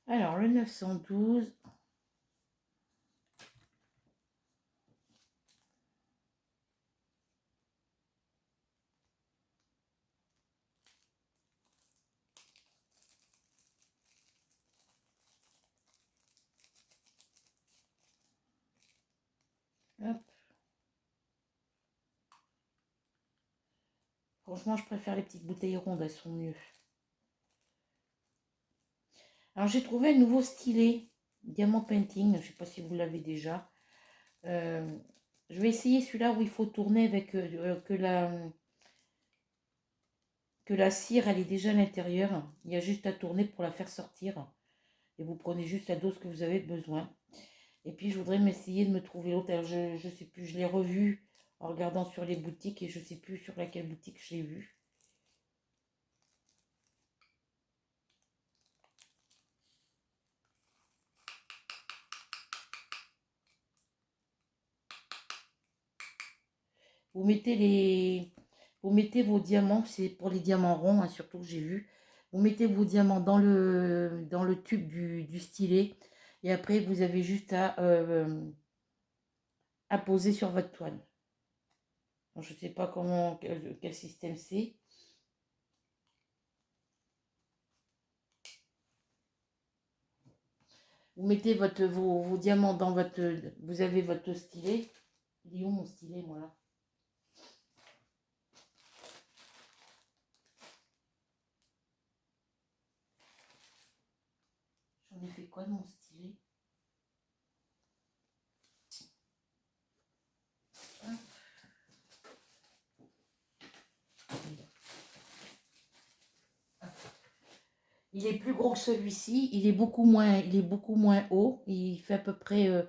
Alors, le 912. Hop. Franchement, je préfère les petites bouteilles rondes, elles sont mieux. Alors, j'ai trouvé un nouveau stylet, Diamant Painting, je ne sais pas si vous l'avez déjà. Je vais essayer celui-là où il faut tourner avec que la cire, elle est déjà à l'intérieur. Il y a juste à tourner pour la faire sortir. Et vous prenez juste la dose que vous avez besoin. Et puis, je voudrais m'essayer de me trouver l'autre. Alors, je ne sais plus, je l'ai revu en regardant sur les boutiques et je ne sais plus sur laquelle boutique je l'ai vu. Vous mettez vos diamants, c'est pour les diamants ronds, hein, surtout que j'ai vu. Vous mettez vos diamants dans le tube du stylet. Et après, vous avez juste à poser sur votre toile. Bon, je ne sais pas quel système c'est. Vous mettez vos diamants dans votre... Vous avez votre stylet. Il est où mon stylet, moi, là? J'en ai fait quoi de mon stylet? Il est plus gros que celui-ci. Il est beaucoup moins haut. Il fait à peu près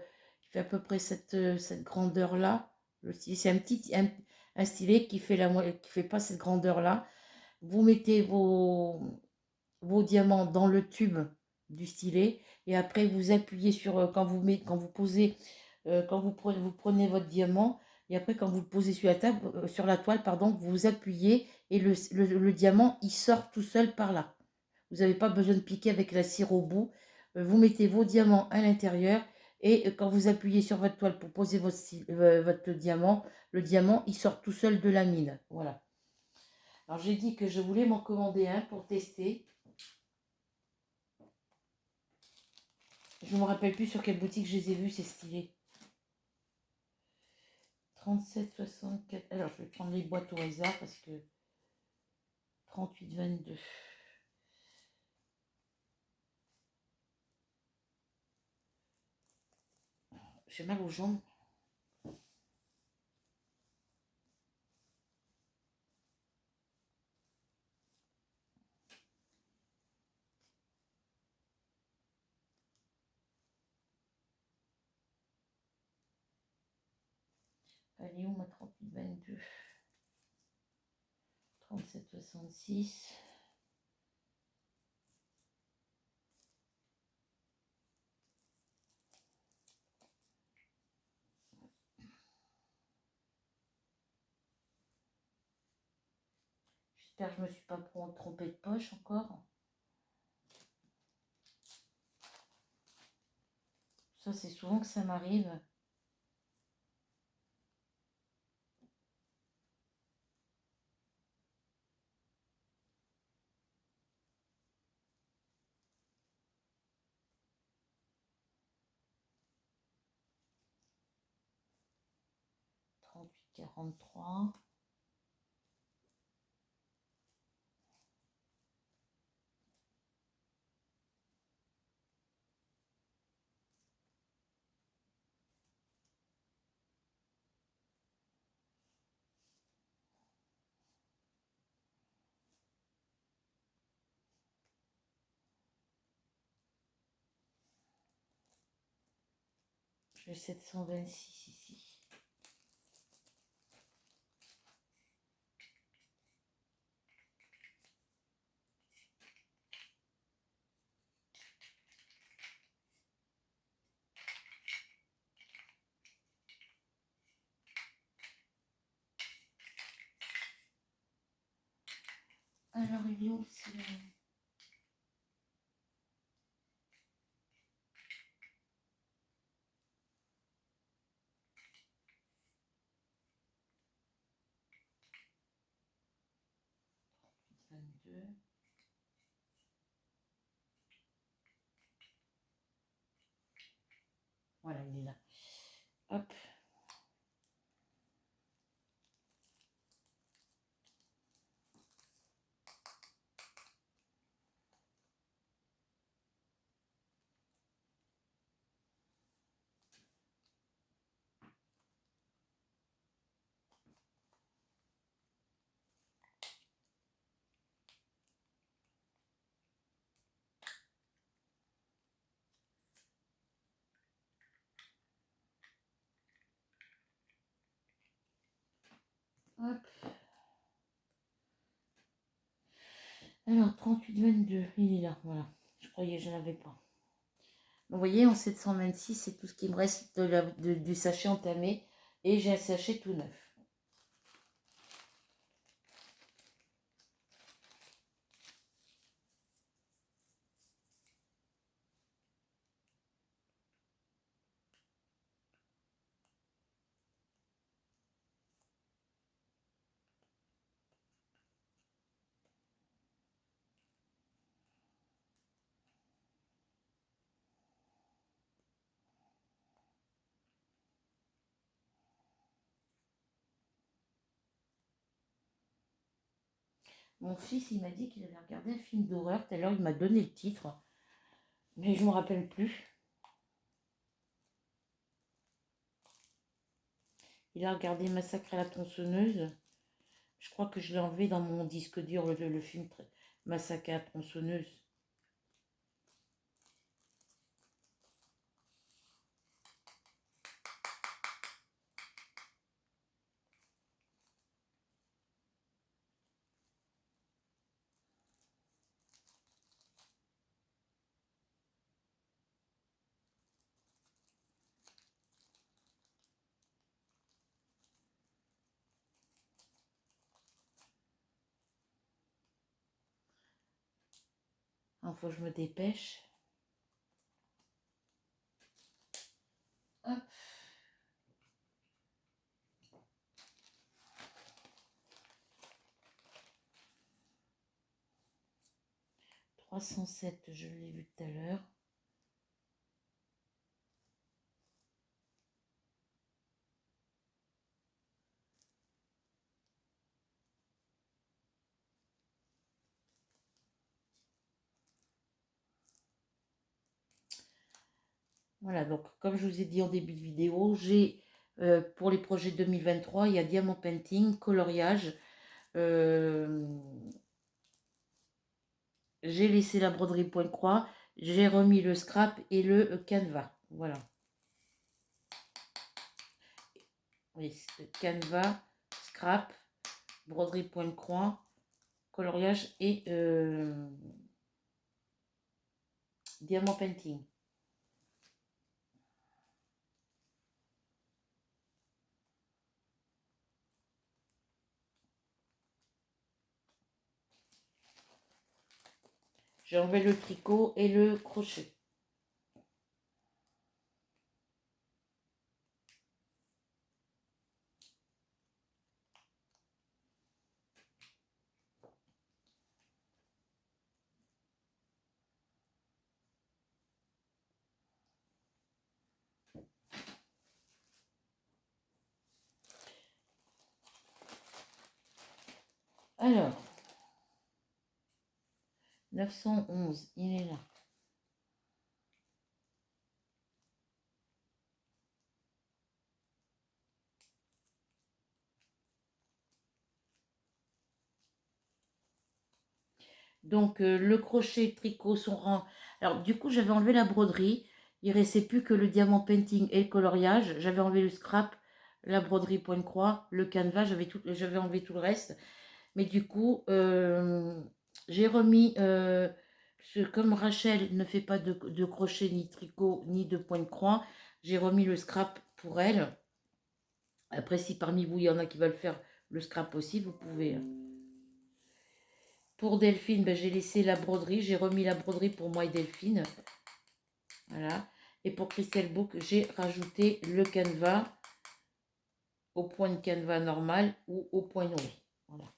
cette grandeur-là. C'est un stylet qui fait pas cette grandeur-là. Vous mettez vos diamants dans le tube du stylet et après vous appuyez sur vous prenez votre diamant et après quand vous le posez sur la table sur la toile pardon, vous appuyez et le diamant il sort tout seul par là. Vous n'avez pas besoin de piquer avec la cire au bout. Vous mettez vos diamants à l'intérieur et quand vous appuyez sur votre toile pour poser votre diamant, le diamant il sort tout seul de la mine. Voilà. Alors j'ai dit que je voulais m'en commander un pour tester. Je ne me rappelle plus sur quelle boutique je les ai vus, c'est stylé. 37,64. Alors je vais prendre les boîtes au hasard parce que 38,22. J'ai mal aux jambes. Elle est où ma 38,22? 37,66. J'espère que je ne me suis pas trompée de poche encore. Ça, c'est souvent que ça m'arrive. Trente-huit, 43. J'ai 726 ici. Alors, il est où? C'est 22. Voilà, il est là. Hop. Hop. Alors, 38,22. Il est là, voilà. Je croyais que je n'avais pas. Donc, vous voyez, en 726, c'est tout ce qui me reste du sachet entamé. Et j'ai un sachet tout neuf. Mon fils, il m'a dit qu'il avait regardé un film d'horreur. Tout à l'heure, il m'a donné le titre. Mais je ne me rappelle plus. Il a regardé Massacre à la tronçonneuse. Je crois que je l'ai enlevé dans mon disque dur, le film Massacre à la tronçonneuse. Il faut que je me dépêche. Hop. 307, je l'ai vu tout à l'heure. Voilà, donc comme je vous ai dit en début de vidéo, j'ai pour les projets 2023, il y a diamant painting, coloriage. J'ai laissé la broderie point croix, j'ai remis le scrap et le canevas. Voilà. Oui, canevas, scrap, broderie point croix, coloriage et diamant painting. J'ai enlevé le tricot et le crochet. Alors, 911, il est là. Donc, le crochet et le tricot sont rang. Alors, du coup, j'avais enlevé la broderie. Il ne restait plus que le diamant painting et le coloriage. J'avais enlevé le scrap, la broderie point croix, le canevas. J'avais enlevé tout le reste. Mais du coup, j'ai remis... comme Rachel ne fait pas de crochet, ni de tricot, ni de point de croix, j'ai remis le scrap pour elle. Après, si parmi vous, il y en a qui veulent faire le scrap aussi, vous pouvez... Pour Delphine, ben, j'ai laissé la broderie. J'ai remis la broderie pour moi et Delphine. Voilà. Et pour Christelle Book, j'ai rajouté le canevas au point de canevas normal ou au point noué. Voilà.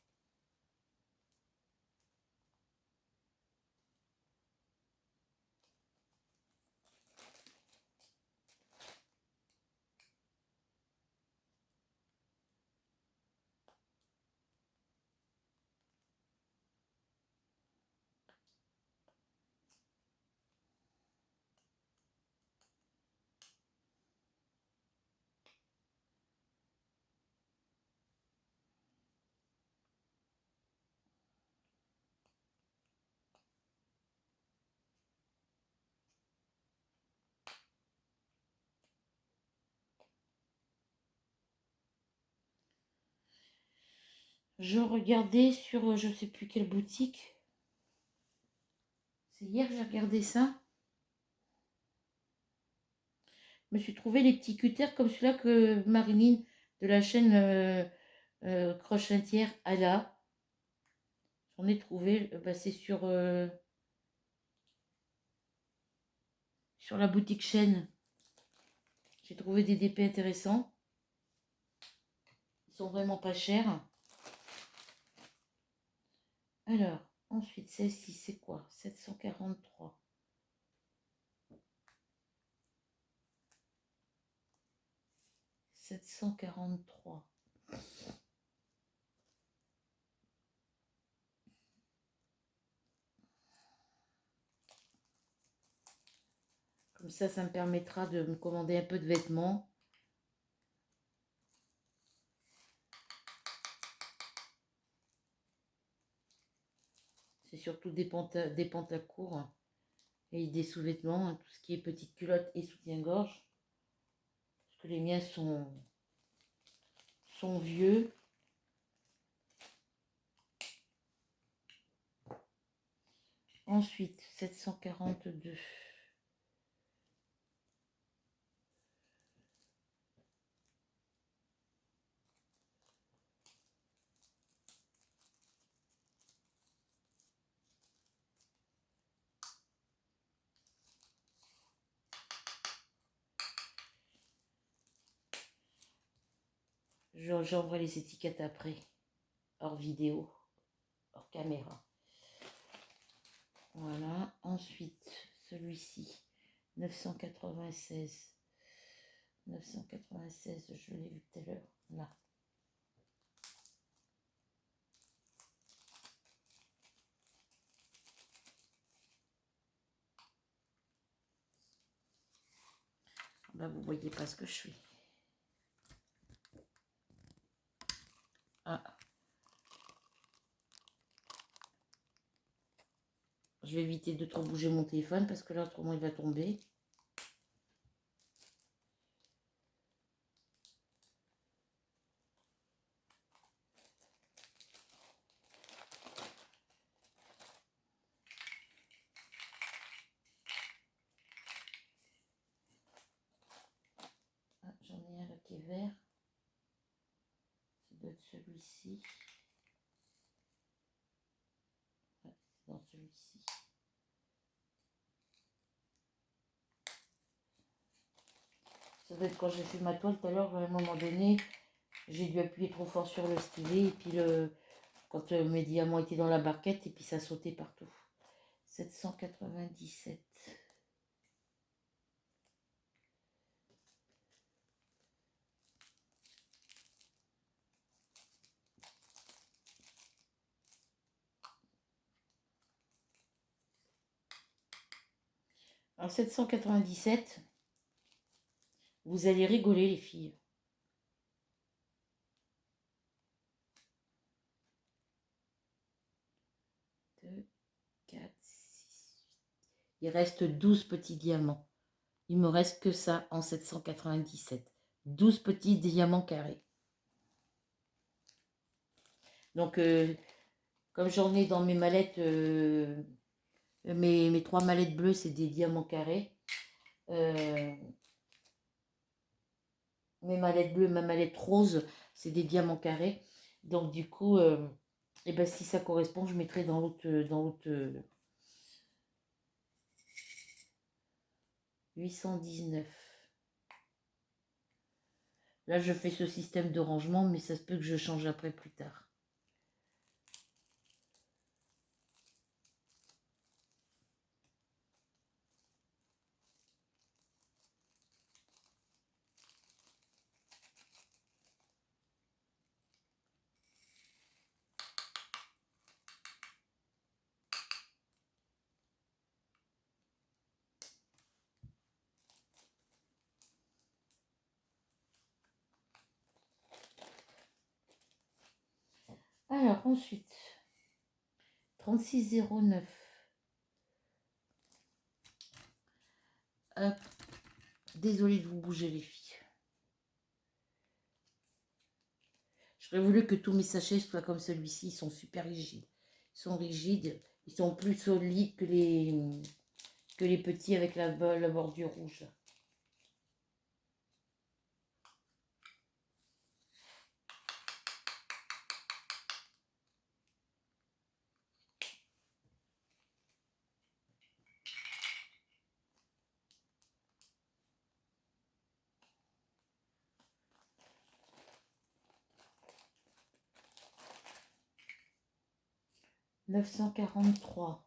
Je regardais sur je sais plus quelle boutique. C'est hier que j'ai regardé ça. Je me suis trouvé les petits cutters comme celui-là que Marilyn de la chaîne Crochetière a là. J'en ai trouvé. Bah, c'est sur la boutique chaîne. J'ai trouvé des DP intéressants. Ils sont vraiment pas chers. Alors, ensuite, celle-ci, c'est quoi? 743. 743. Comme ça me permettra de me commander un peu de vêtements. C'est surtout des pantacourts et des sous-vêtements, hein, tout ce qui est petite culotte et soutien-gorge. Parce que les miens sont vieux. Ensuite, 742. J'envoie les étiquettes après, hors vidéo, hors caméra. Voilà. Ensuite, celui-ci, 996. 996, je l'ai vu tout à l'heure. Là. Là, vous voyez pas ce que je fais. Ah. Je vais éviter de trop bouger mon téléphone parce que là, autrement, il va tomber. Ah, j'en ai un là qui est vert. Ça doit être celui-ci. Ouais, c'est dans celui-ci. Ça doit être quand j'ai fait ma toile tout à l'heure, à un moment donné, j'ai dû appuyer trop fort sur le stylet et puis quand mes diamants étaient dans la barquette et puis ça sautait partout. 797. Alors 797, vous allez rigoler les filles. 2, 4, 6. Il reste 12 petits diamants. Il me reste que ça en 797. 12 petits diamants carrés. Donc, comme j'en ai dans mes mallettes, mes 3 mallettes bleues, c'est des diamants carrés. Mes mallettes bleues, ma mallette rose, c'est des diamants carrés. Donc, du coup, et ben, si ça correspond, je mettrai dans l'autre 819. Là, je fais ce système de rangement, mais ça se peut que je change après plus tard. Alors, ensuite, 3609. Hop. Désolée de vous bouger, les filles. J'aurais voulu que tous mes sachets soient comme celui-ci. Ils sont super rigides. Ils sont rigides. Ils sont plus solides que les petits avec la bordure rouge. « 943.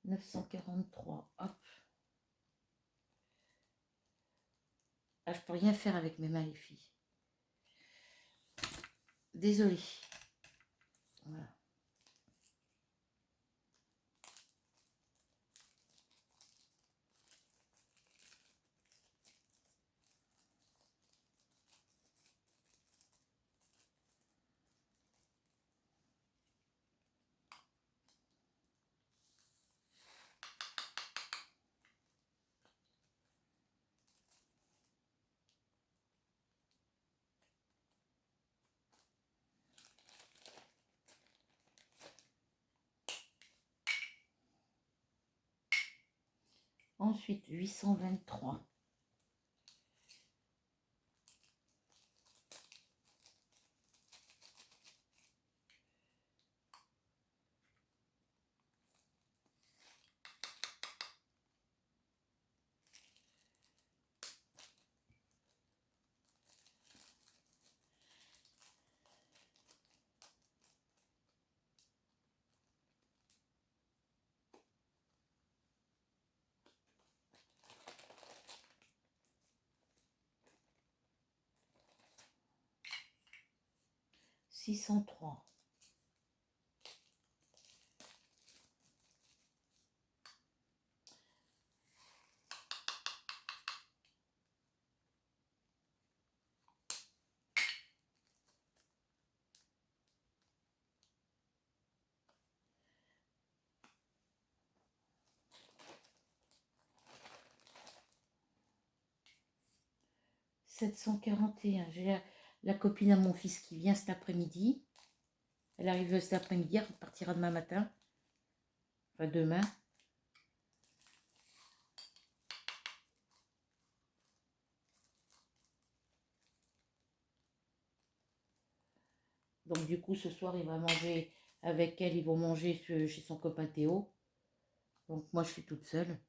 943. Hop. Ah, je peux rien faire avec mes mains, les filles. Désolée. Voilà. Ensuite, 823. 603. 741. J'ai la copine à mon fils qui vient cet après-midi. Elle arrive cet après-midi, elle partira demain matin. Enfin, demain. Donc, du coup, ce soir, il va manger avec elle. Ils vont manger chez son copain Théo. Donc, moi, je suis toute seule.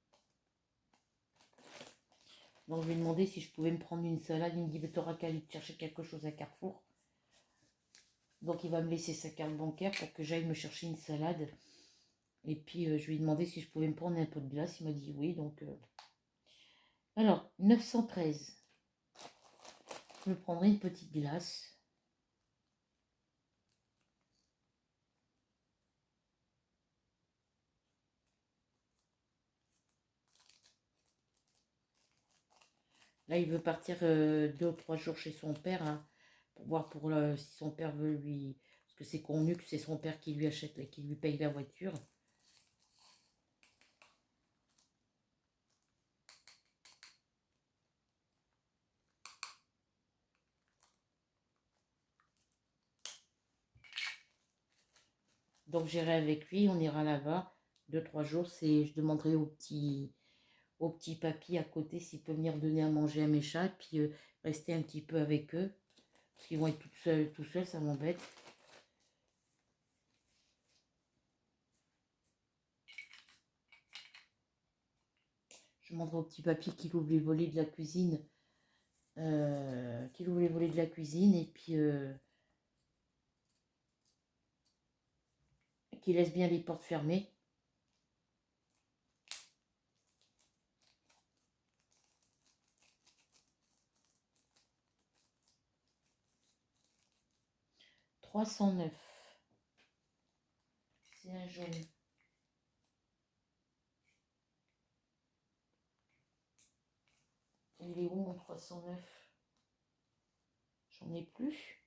Donc, je lui ai demandé si je pouvais me prendre une salade. Il me dit, tu auras qu'à aller chercher quelque chose à Carrefour. Donc, il va me laisser sa carte bancaire pour que j'aille me chercher une salade. Et puis, je lui ai demandé si je pouvais me prendre un pot de glace. Il m'a dit oui. Donc, alors, 913. Je me prendrai une petite glace. Là, il veut partir 2 ou 3 jours chez son père, hein, pour voir si son père veut lui... Parce que c'est connu que c'est son père qui lui achète, qui lui paye la voiture. Donc j'irai avec lui, on ira là-bas 2 ou 3 jours. Je demanderai au petit papy à côté s'il peut venir donner à manger à mes chats, puis rester un petit peu avec eux. Parce qu'ils vont être tout seuls, ça m'embête. Je demanderai au petit papy qu'il ouvre les volets de la cuisine. Qu'il ouvre les volets de la cuisine et puis qu'il laisse bien les portes fermées. « 309. C'est un jaune. Il est où mon 309? J'en ai plus.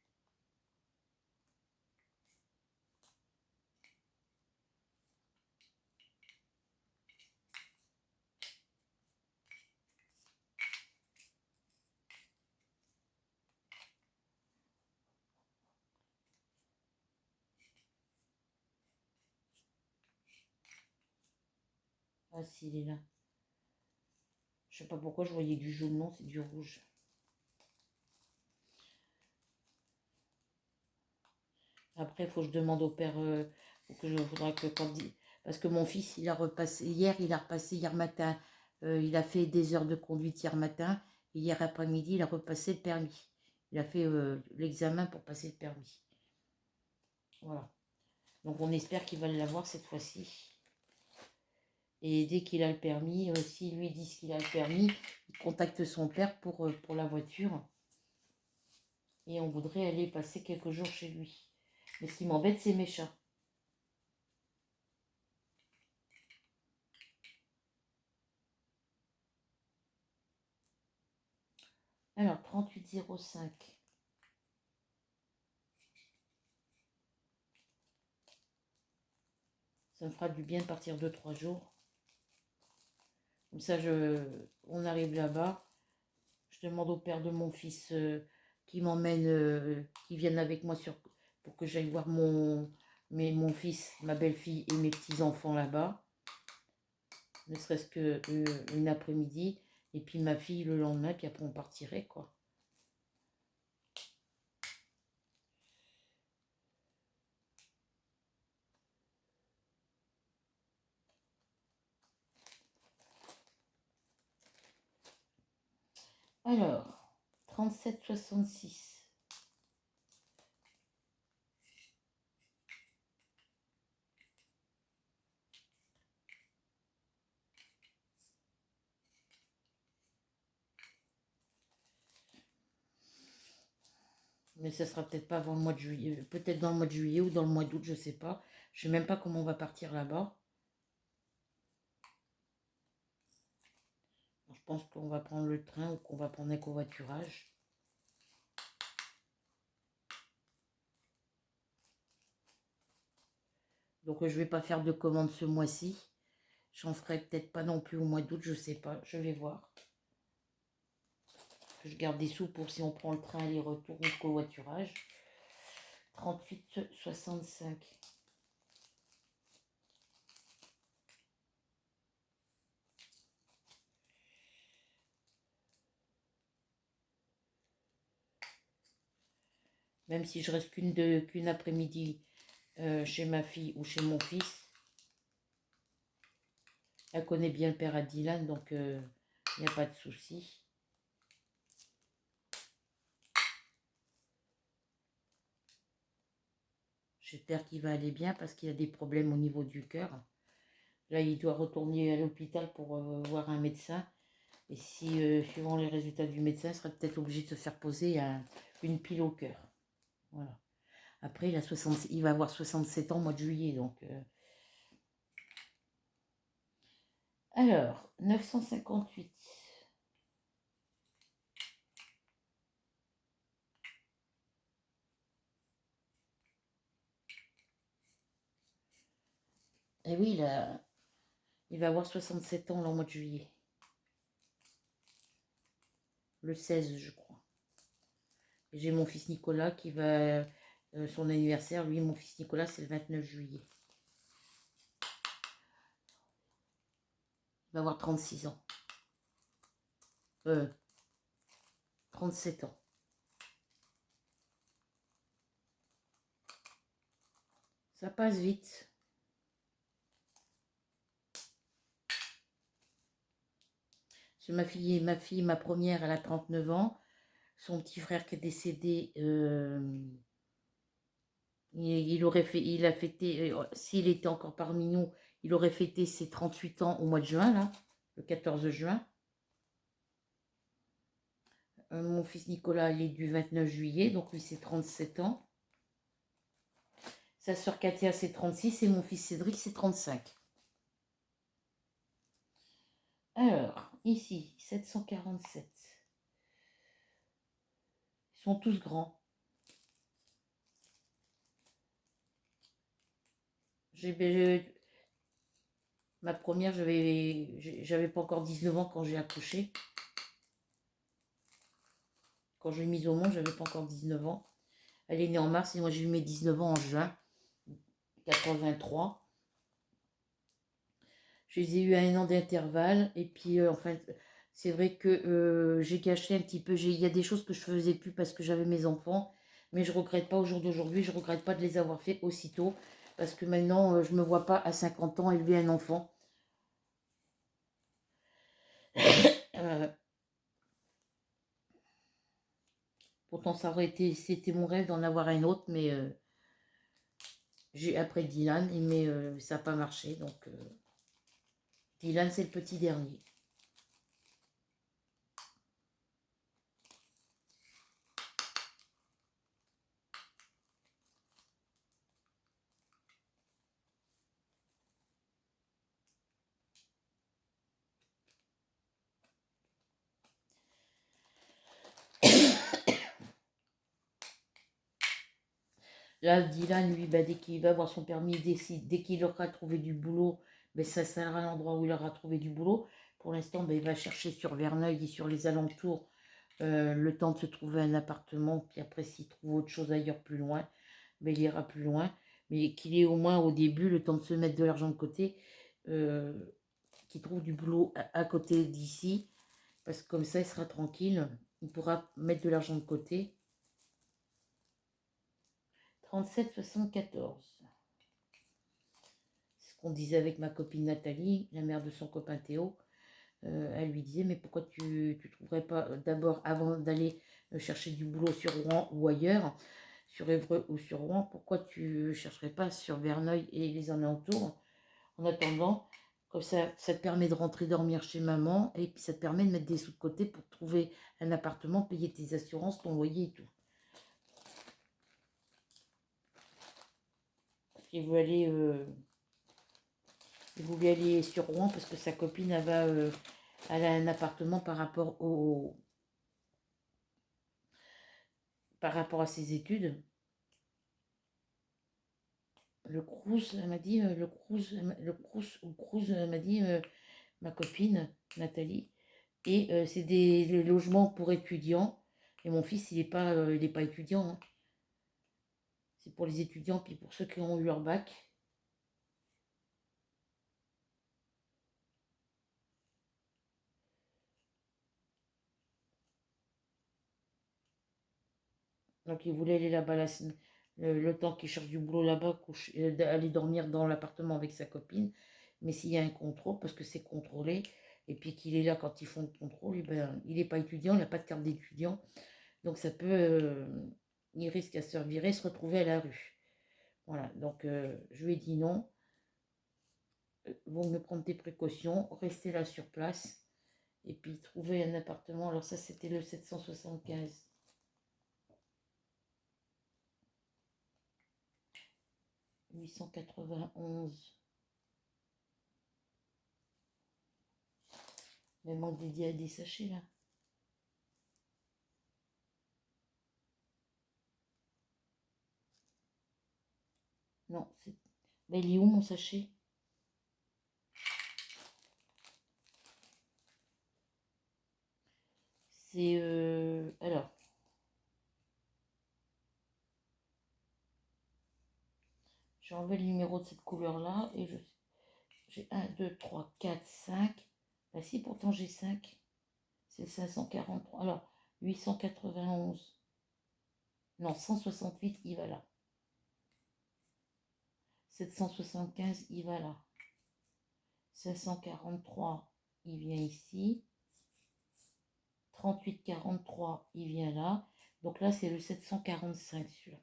Ah si, il est là. Je sais pas pourquoi je voyais du jaune, non, c'est du rouge. Après, il faut que je demande au père, faudra que parce que mon fils, il a repassé hier matin, il a fait des heures de conduite hier matin, et hier après-midi, il a repassé le permis. Il a fait l'examen pour passer le permis. Voilà. Donc on espère qu'il va l'avoir cette fois-ci. Et dès qu'il a le permis, s'ils lui disent qu'il a le permis, il contacte son père pour la voiture. Et on voudrait aller passer quelques jours chez lui. Mais ce qui m'embête, c'est mes chats. Alors, 3805. Ça me fera du bien de partir 2 ou 3 jours. Comme ça, on arrive là-bas. Je demande au père de mon fils qui m'emmène, qui vienne avec moi pour que j'aille voir mon fils, ma belle-fille et mes petits-enfants là-bas. Ne serait-ce qu'une après-midi. Et puis ma fille le lendemain, puis après on partirait, quoi. Alors, 37,66. Mais ça sera peut-être pas avant le mois de juillet. Peut-être dans le mois de juillet ou dans le mois d'août, je sais pas. Je sais même pas comment on va partir là-bas. Je pense qu'on va prendre le train ou qu'on va prendre un covoiturage. Donc je vais pas faire de commande ce mois-ci. J'en ferai peut-être pas non plus au mois d'août, je sais pas. Je vais voir. Je garde des sous pour si on prend le train aller-retour ou le covoiturage. 38,65. Même si je reste qu'une après-midi chez ma fille ou chez mon fils. Elle connaît bien le père à Dylan, donc il n'y a pas de souci. J'espère qu'il va aller bien parce qu'il a des problèmes au niveau du cœur. Là, il doit retourner à l'hôpital pour voir un médecin. Et si, suivant les résultats du médecin, il sera peut-être obligé de se faire poser une pile au cœur. Voilà. Après, il va avoir 67 ans au mois de juillet. Donc, alors, 958. Et oui, là, il va avoir 67 ans là, au mois de juillet. Le 16, je crois. J'ai mon fils Nicolas qui va... son anniversaire, lui, mon fils Nicolas, c'est le 29 juillet. Il va avoir 36 ans. 37 ans. Ça passe vite. Ma première, elle a 39 ans. Son petit frère qui est décédé, il a fêté, s'il était encore parmi nous, il aurait fêté ses 38 ans au mois de juin, là, le 14 juin. Mon fils Nicolas, il est du 29 juillet, donc lui, c'est 37 ans. Sa soeur Katia, c'est 36 et mon fils Cédric, c'est 35. Alors, ici, 747. Ils sont tous grands. Ma première, j'avais pas encore 19 ans quand j'ai accouché. Quand je l'ai mise au monde, j'avais pas encore 19 ans. Elle est née en mars et moi j'ai eu mes 19 ans en juin 83. Je les ai eu à 1 an d'intervalle. Et puis, enfin, c'est vrai que j'ai gâché un petit peu. Il y a des choses que je faisais plus parce que j'avais mes enfants. Mais je regrette pas au jour d'aujourd'hui. Je regrette pas de les avoir fait aussitôt. Parce que maintenant, je me vois pas à 50 ans élever un enfant. Euh, Pourtant, c'était mon rêve d'en avoir un autre. Mais j'ai après Dylan. Mais ça n'a pas marché. Donc, Dylan, c'est le petit dernier. Là, Dylan, lui, bah, dès qu'il va avoir son permis, dès qu'il aura trouvé du boulot, bah, ça sera l'endroit où il aura trouvé du boulot. Pour l'instant, bah, il va chercher sur Verneuil et sur les alentours le temps de se trouver un appartement. Puis après, s'il trouve autre chose ailleurs plus loin, bah, il ira plus loin. Mais qu'il ait au moins au début le temps de se mettre de l'argent de côté, qu'il trouve du boulot à côté d'ici. Parce que comme ça, il sera tranquille. Il pourra mettre de l'argent de côté. 37,74. C'est ce qu'on disait avec ma copine Nathalie, la mère de son copain Théo. Elle lui disait, mais pourquoi tu ne trouverais pas d'abord, avant d'aller chercher du boulot sur Rouen ou ailleurs, sur Évreux ou sur Rouen, pourquoi tu ne chercherais pas sur Verneuil et les alentours en attendant, comme ça te permet de rentrer dormir chez maman et puis ça te permet de mettre des sous de côté pour trouver un appartement, payer tes assurances, ton loyer et tout. qu'il veut aller, il voulait aller sur Rouen parce que sa copine elle a un appartement par rapport à ses études. Le Crous, elle m'a dit, le Crous, elle m'a dit, ma copine Nathalie. Et c'est des logements pour étudiants. Et mon fils, il est pas étudiant, hein. C'est pour les étudiants, puis pour ceux qui ont eu leur bac. Donc il voulait aller là-bas le temps qu'il cherche du boulot là-bas, aller dormir dans l'appartement avec sa copine. Mais s'il y a un contrôle, parce que c'est contrôlé, et puis qu'il est là quand ils font le contrôle, et ben, il n'est pas étudiant, il n'a pas de carte d'étudiant. Donc ça peut, il risque à se virer, se retrouver à la rue. Voilà, donc je lui ai dit non. Vaut mieux prendre tes précautions, rester là sur place, et puis trouver un appartement. Alors ça, c'était le 775. 891. Mais il manque des sachets là. Non, c'est. Mais il est où mon sachet? C'est. Alors. J'ai enlevé le numéro de cette couleur là et j'ai 1, 2, 3, 4, 5. Bah si, pourtant j'ai 5. C'est 543. Alors, 891. Non, 168, il va là. 775, il va là. 543, il vient ici. 3843, il vient là. Donc là, c'est le 745 celui-là.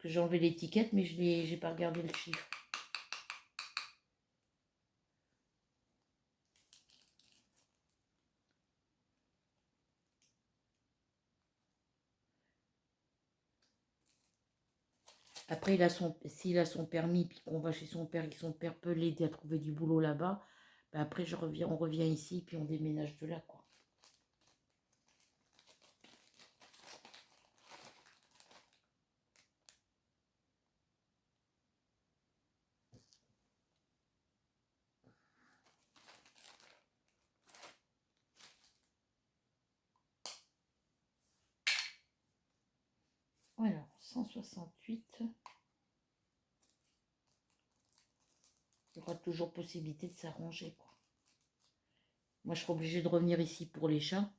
Parce que j'ai enlevé l'étiquette, mais je n'ai pas regardé le chiffre. Après, s'il a son permis, puis qu'on va chez son père et que son père peut l'aider à trouver du boulot là-bas, ben après on revient ici, puis on déménage de là, quoi. Alors, 168. Il y aura toujours possibilité de s'arranger, quoi. Moi, je serai obligée de revenir ici pour les chats.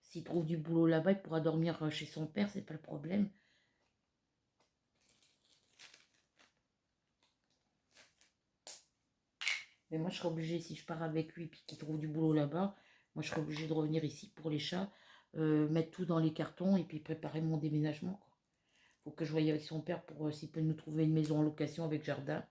S'il trouve du boulot là-bas, il pourra dormir chez son père, c'est pas le problème. Mais moi, je serai obligée, si je pars avec lui, puis qu'il trouve du boulot là-bas, moi, je serai obligée de revenir ici pour les chats, mettre tout dans les cartons et puis préparer mon déménagement, quoi. Faut que je voie avec son père pour s'il peut nous trouver une maison en location avec jardin.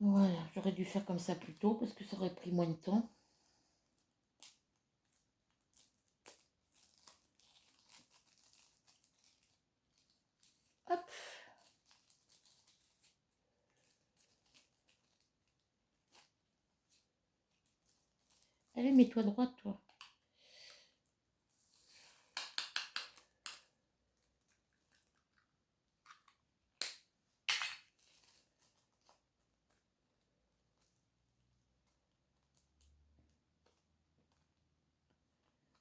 Voilà, j'aurais dû faire comme ça plus tôt parce que ça aurait pris moins de temps. Hop. Allez, mets-toi droite, toi.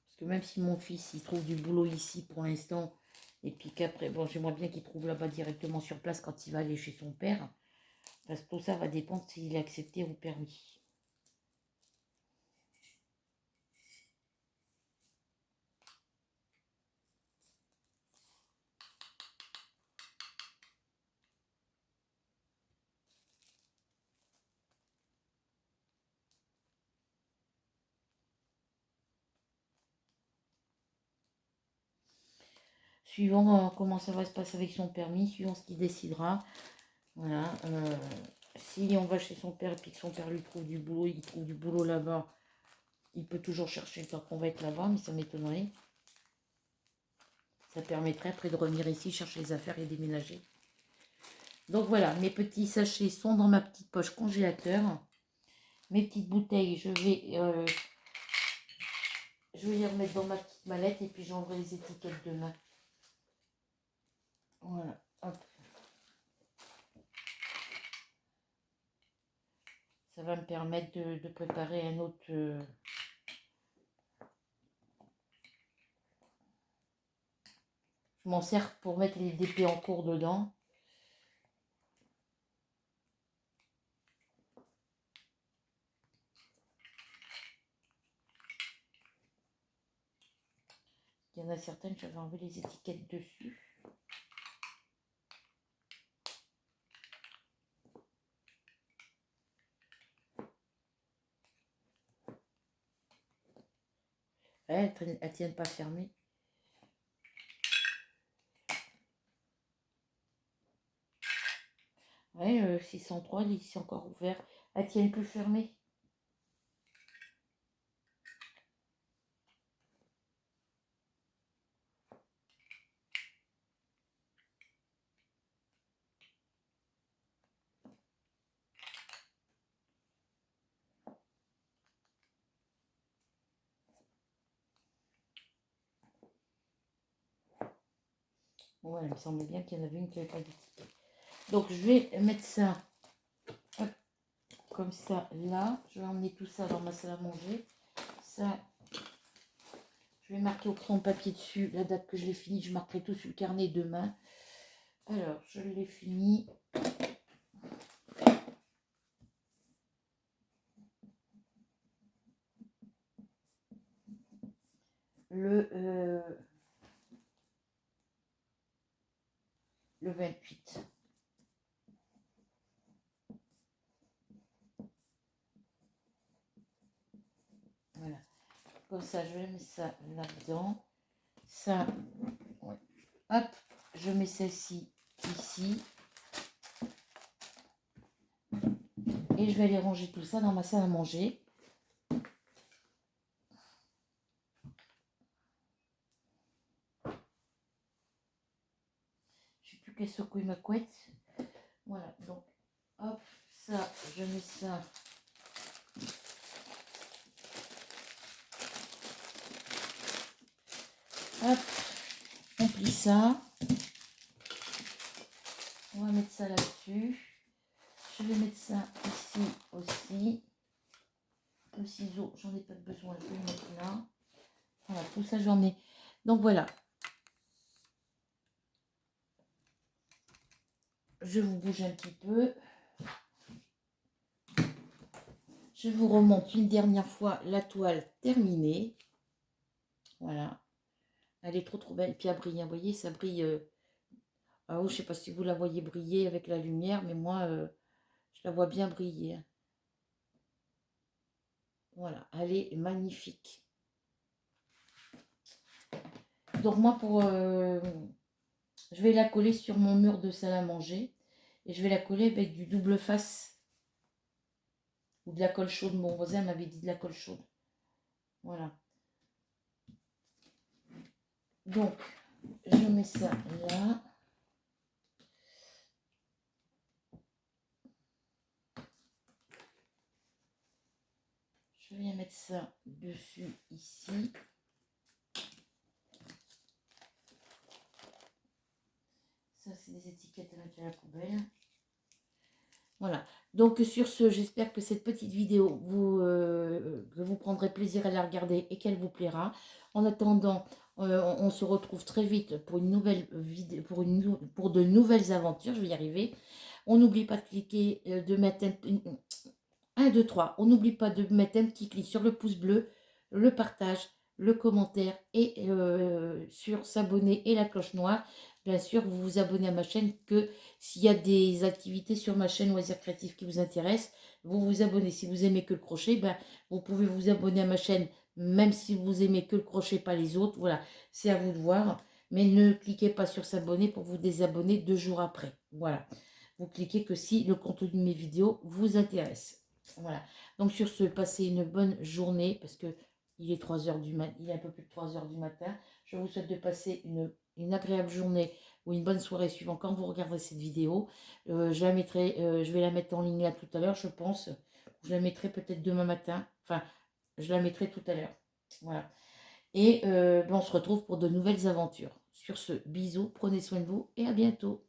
Parce que même si mon fils, il trouve du boulot ici pour l'instant, et puis qu'après, bon, j'aimerais bien qu'il trouve là-bas directement sur place quand il va aller chez son père. Parce que tout ça va dépendre s'il est accepté ou permis. Suivant comment ça va se passer avec son permis, suivant ce qu'il décidera. Voilà. Si on va chez son père et puis que son père lui trouve du boulot, il trouve du boulot là-bas, il peut toujours chercher le temps qu'on va être là-bas, mais ça m'étonnerait. Ça permettrait après de revenir ici, chercher les affaires et déménager. Donc voilà, mes petits sachets sont dans ma petite poche congélateur. Mes petites bouteilles, je vais les remettre dans ma petite mallette et puis j'envoie les étiquettes demain. Voilà, hop. Ça va me permettre de préparer un autre... je m'en sers pour mettre les DP en cours dedans. Il y en a certaines, j'avais enlevé les étiquettes dessus. Elles ne tiennent pas fermées. Ouais, 603, ici encore ouvert. Elles tiennent plus fermées. Ouais, il me semble bien qu'il y en avait une qui n'avait pas d'étiquette. Donc je vais mettre ça hop, comme ça là. Je vais emmener tout ça dans ma salle à manger. Ça, je vais marquer au crayon papier dessus la date que je l'ai fini. Je marquerai tout sur le carnet demain. Alors, je l'ai fini. Le 28. Voilà. Comme ça, je mets ça là-dedans. Ça, ouais. Hop, je mets celle-ci ici. Et je vais aller ranger tout ça dans ma salle à manger. Je ne sais plus quelle secouille ma couette. Voilà, donc, hop, ça, je mets ça. Hop, on plie ça. On va mettre ça là-dessus. Je vais mettre ça ici aussi. Le ciseau, j'en ai pas besoin, je vais le mettre là. Voilà, tout ça j'en ai. Donc voilà. Je vous bouge un petit peu. Je vous remonte une dernière fois la toile terminée. Voilà. Elle est trop belle. Puis elle brille, vous voyez, ça brille. Ah oh, je sais pas si vous la voyez briller avec la lumière, mais moi, je la vois bien briller. Voilà, elle est magnifique. Donc moi, je vais la coller sur mon mur de salle à manger. Et je vais la coller avec du double face. Ou de la colle chaude. Mon voisin m'avait dit de la colle chaude. Voilà. Donc, je mets ça là. Je viens mettre ça dessus ici. Ça, c'est des étiquettes à mettre à la poubelle. Voilà. Donc, sur ce, j'espère que cette petite vidéo, que vous prendrez plaisir à la regarder et qu'elle vous plaira. En attendant, On se retrouve très vite pour une nouvelle vidéo, pour de nouvelles aventures. Je vais y arriver. On n'oublie pas de cliquer, de mettre un, 2, 3. On n'oublie pas de mettre un petit clic sur le pouce bleu, le partage, le commentaire et sur s'abonner et la cloche noire. Bien sûr, vous vous abonnez à ma chaîne que s'il y a des activités sur ma chaîne Loisirs Créatifs qui vous intéressent, vous vous abonnez. Si vous aimez que le crochet, ben, vous pouvez vous abonner à ma chaîne même si vous aimez que le crochet, pas les autres. Voilà, c'est à vous de voir. Mais ne cliquez pas sur s'abonner pour vous désabonner 2 jours après. Voilà. Vous cliquez que si le contenu de mes vidéos vous intéresse. Voilà. Donc sur ce, passez une bonne journée parce que il est 3 heures du matin, il est un peu plus de 3 heures du matin. Je vous souhaite de passer une agréable journée ou une bonne soirée suivant quand vous regarderez cette vidéo. Je vais la mettre en ligne là tout à l'heure, je pense. Je la mettrai peut-être demain matin. Enfin, je la mettrai tout à l'heure. Voilà. Et on se retrouve pour de nouvelles aventures. Sur ce, bisous, prenez soin de vous et à bientôt.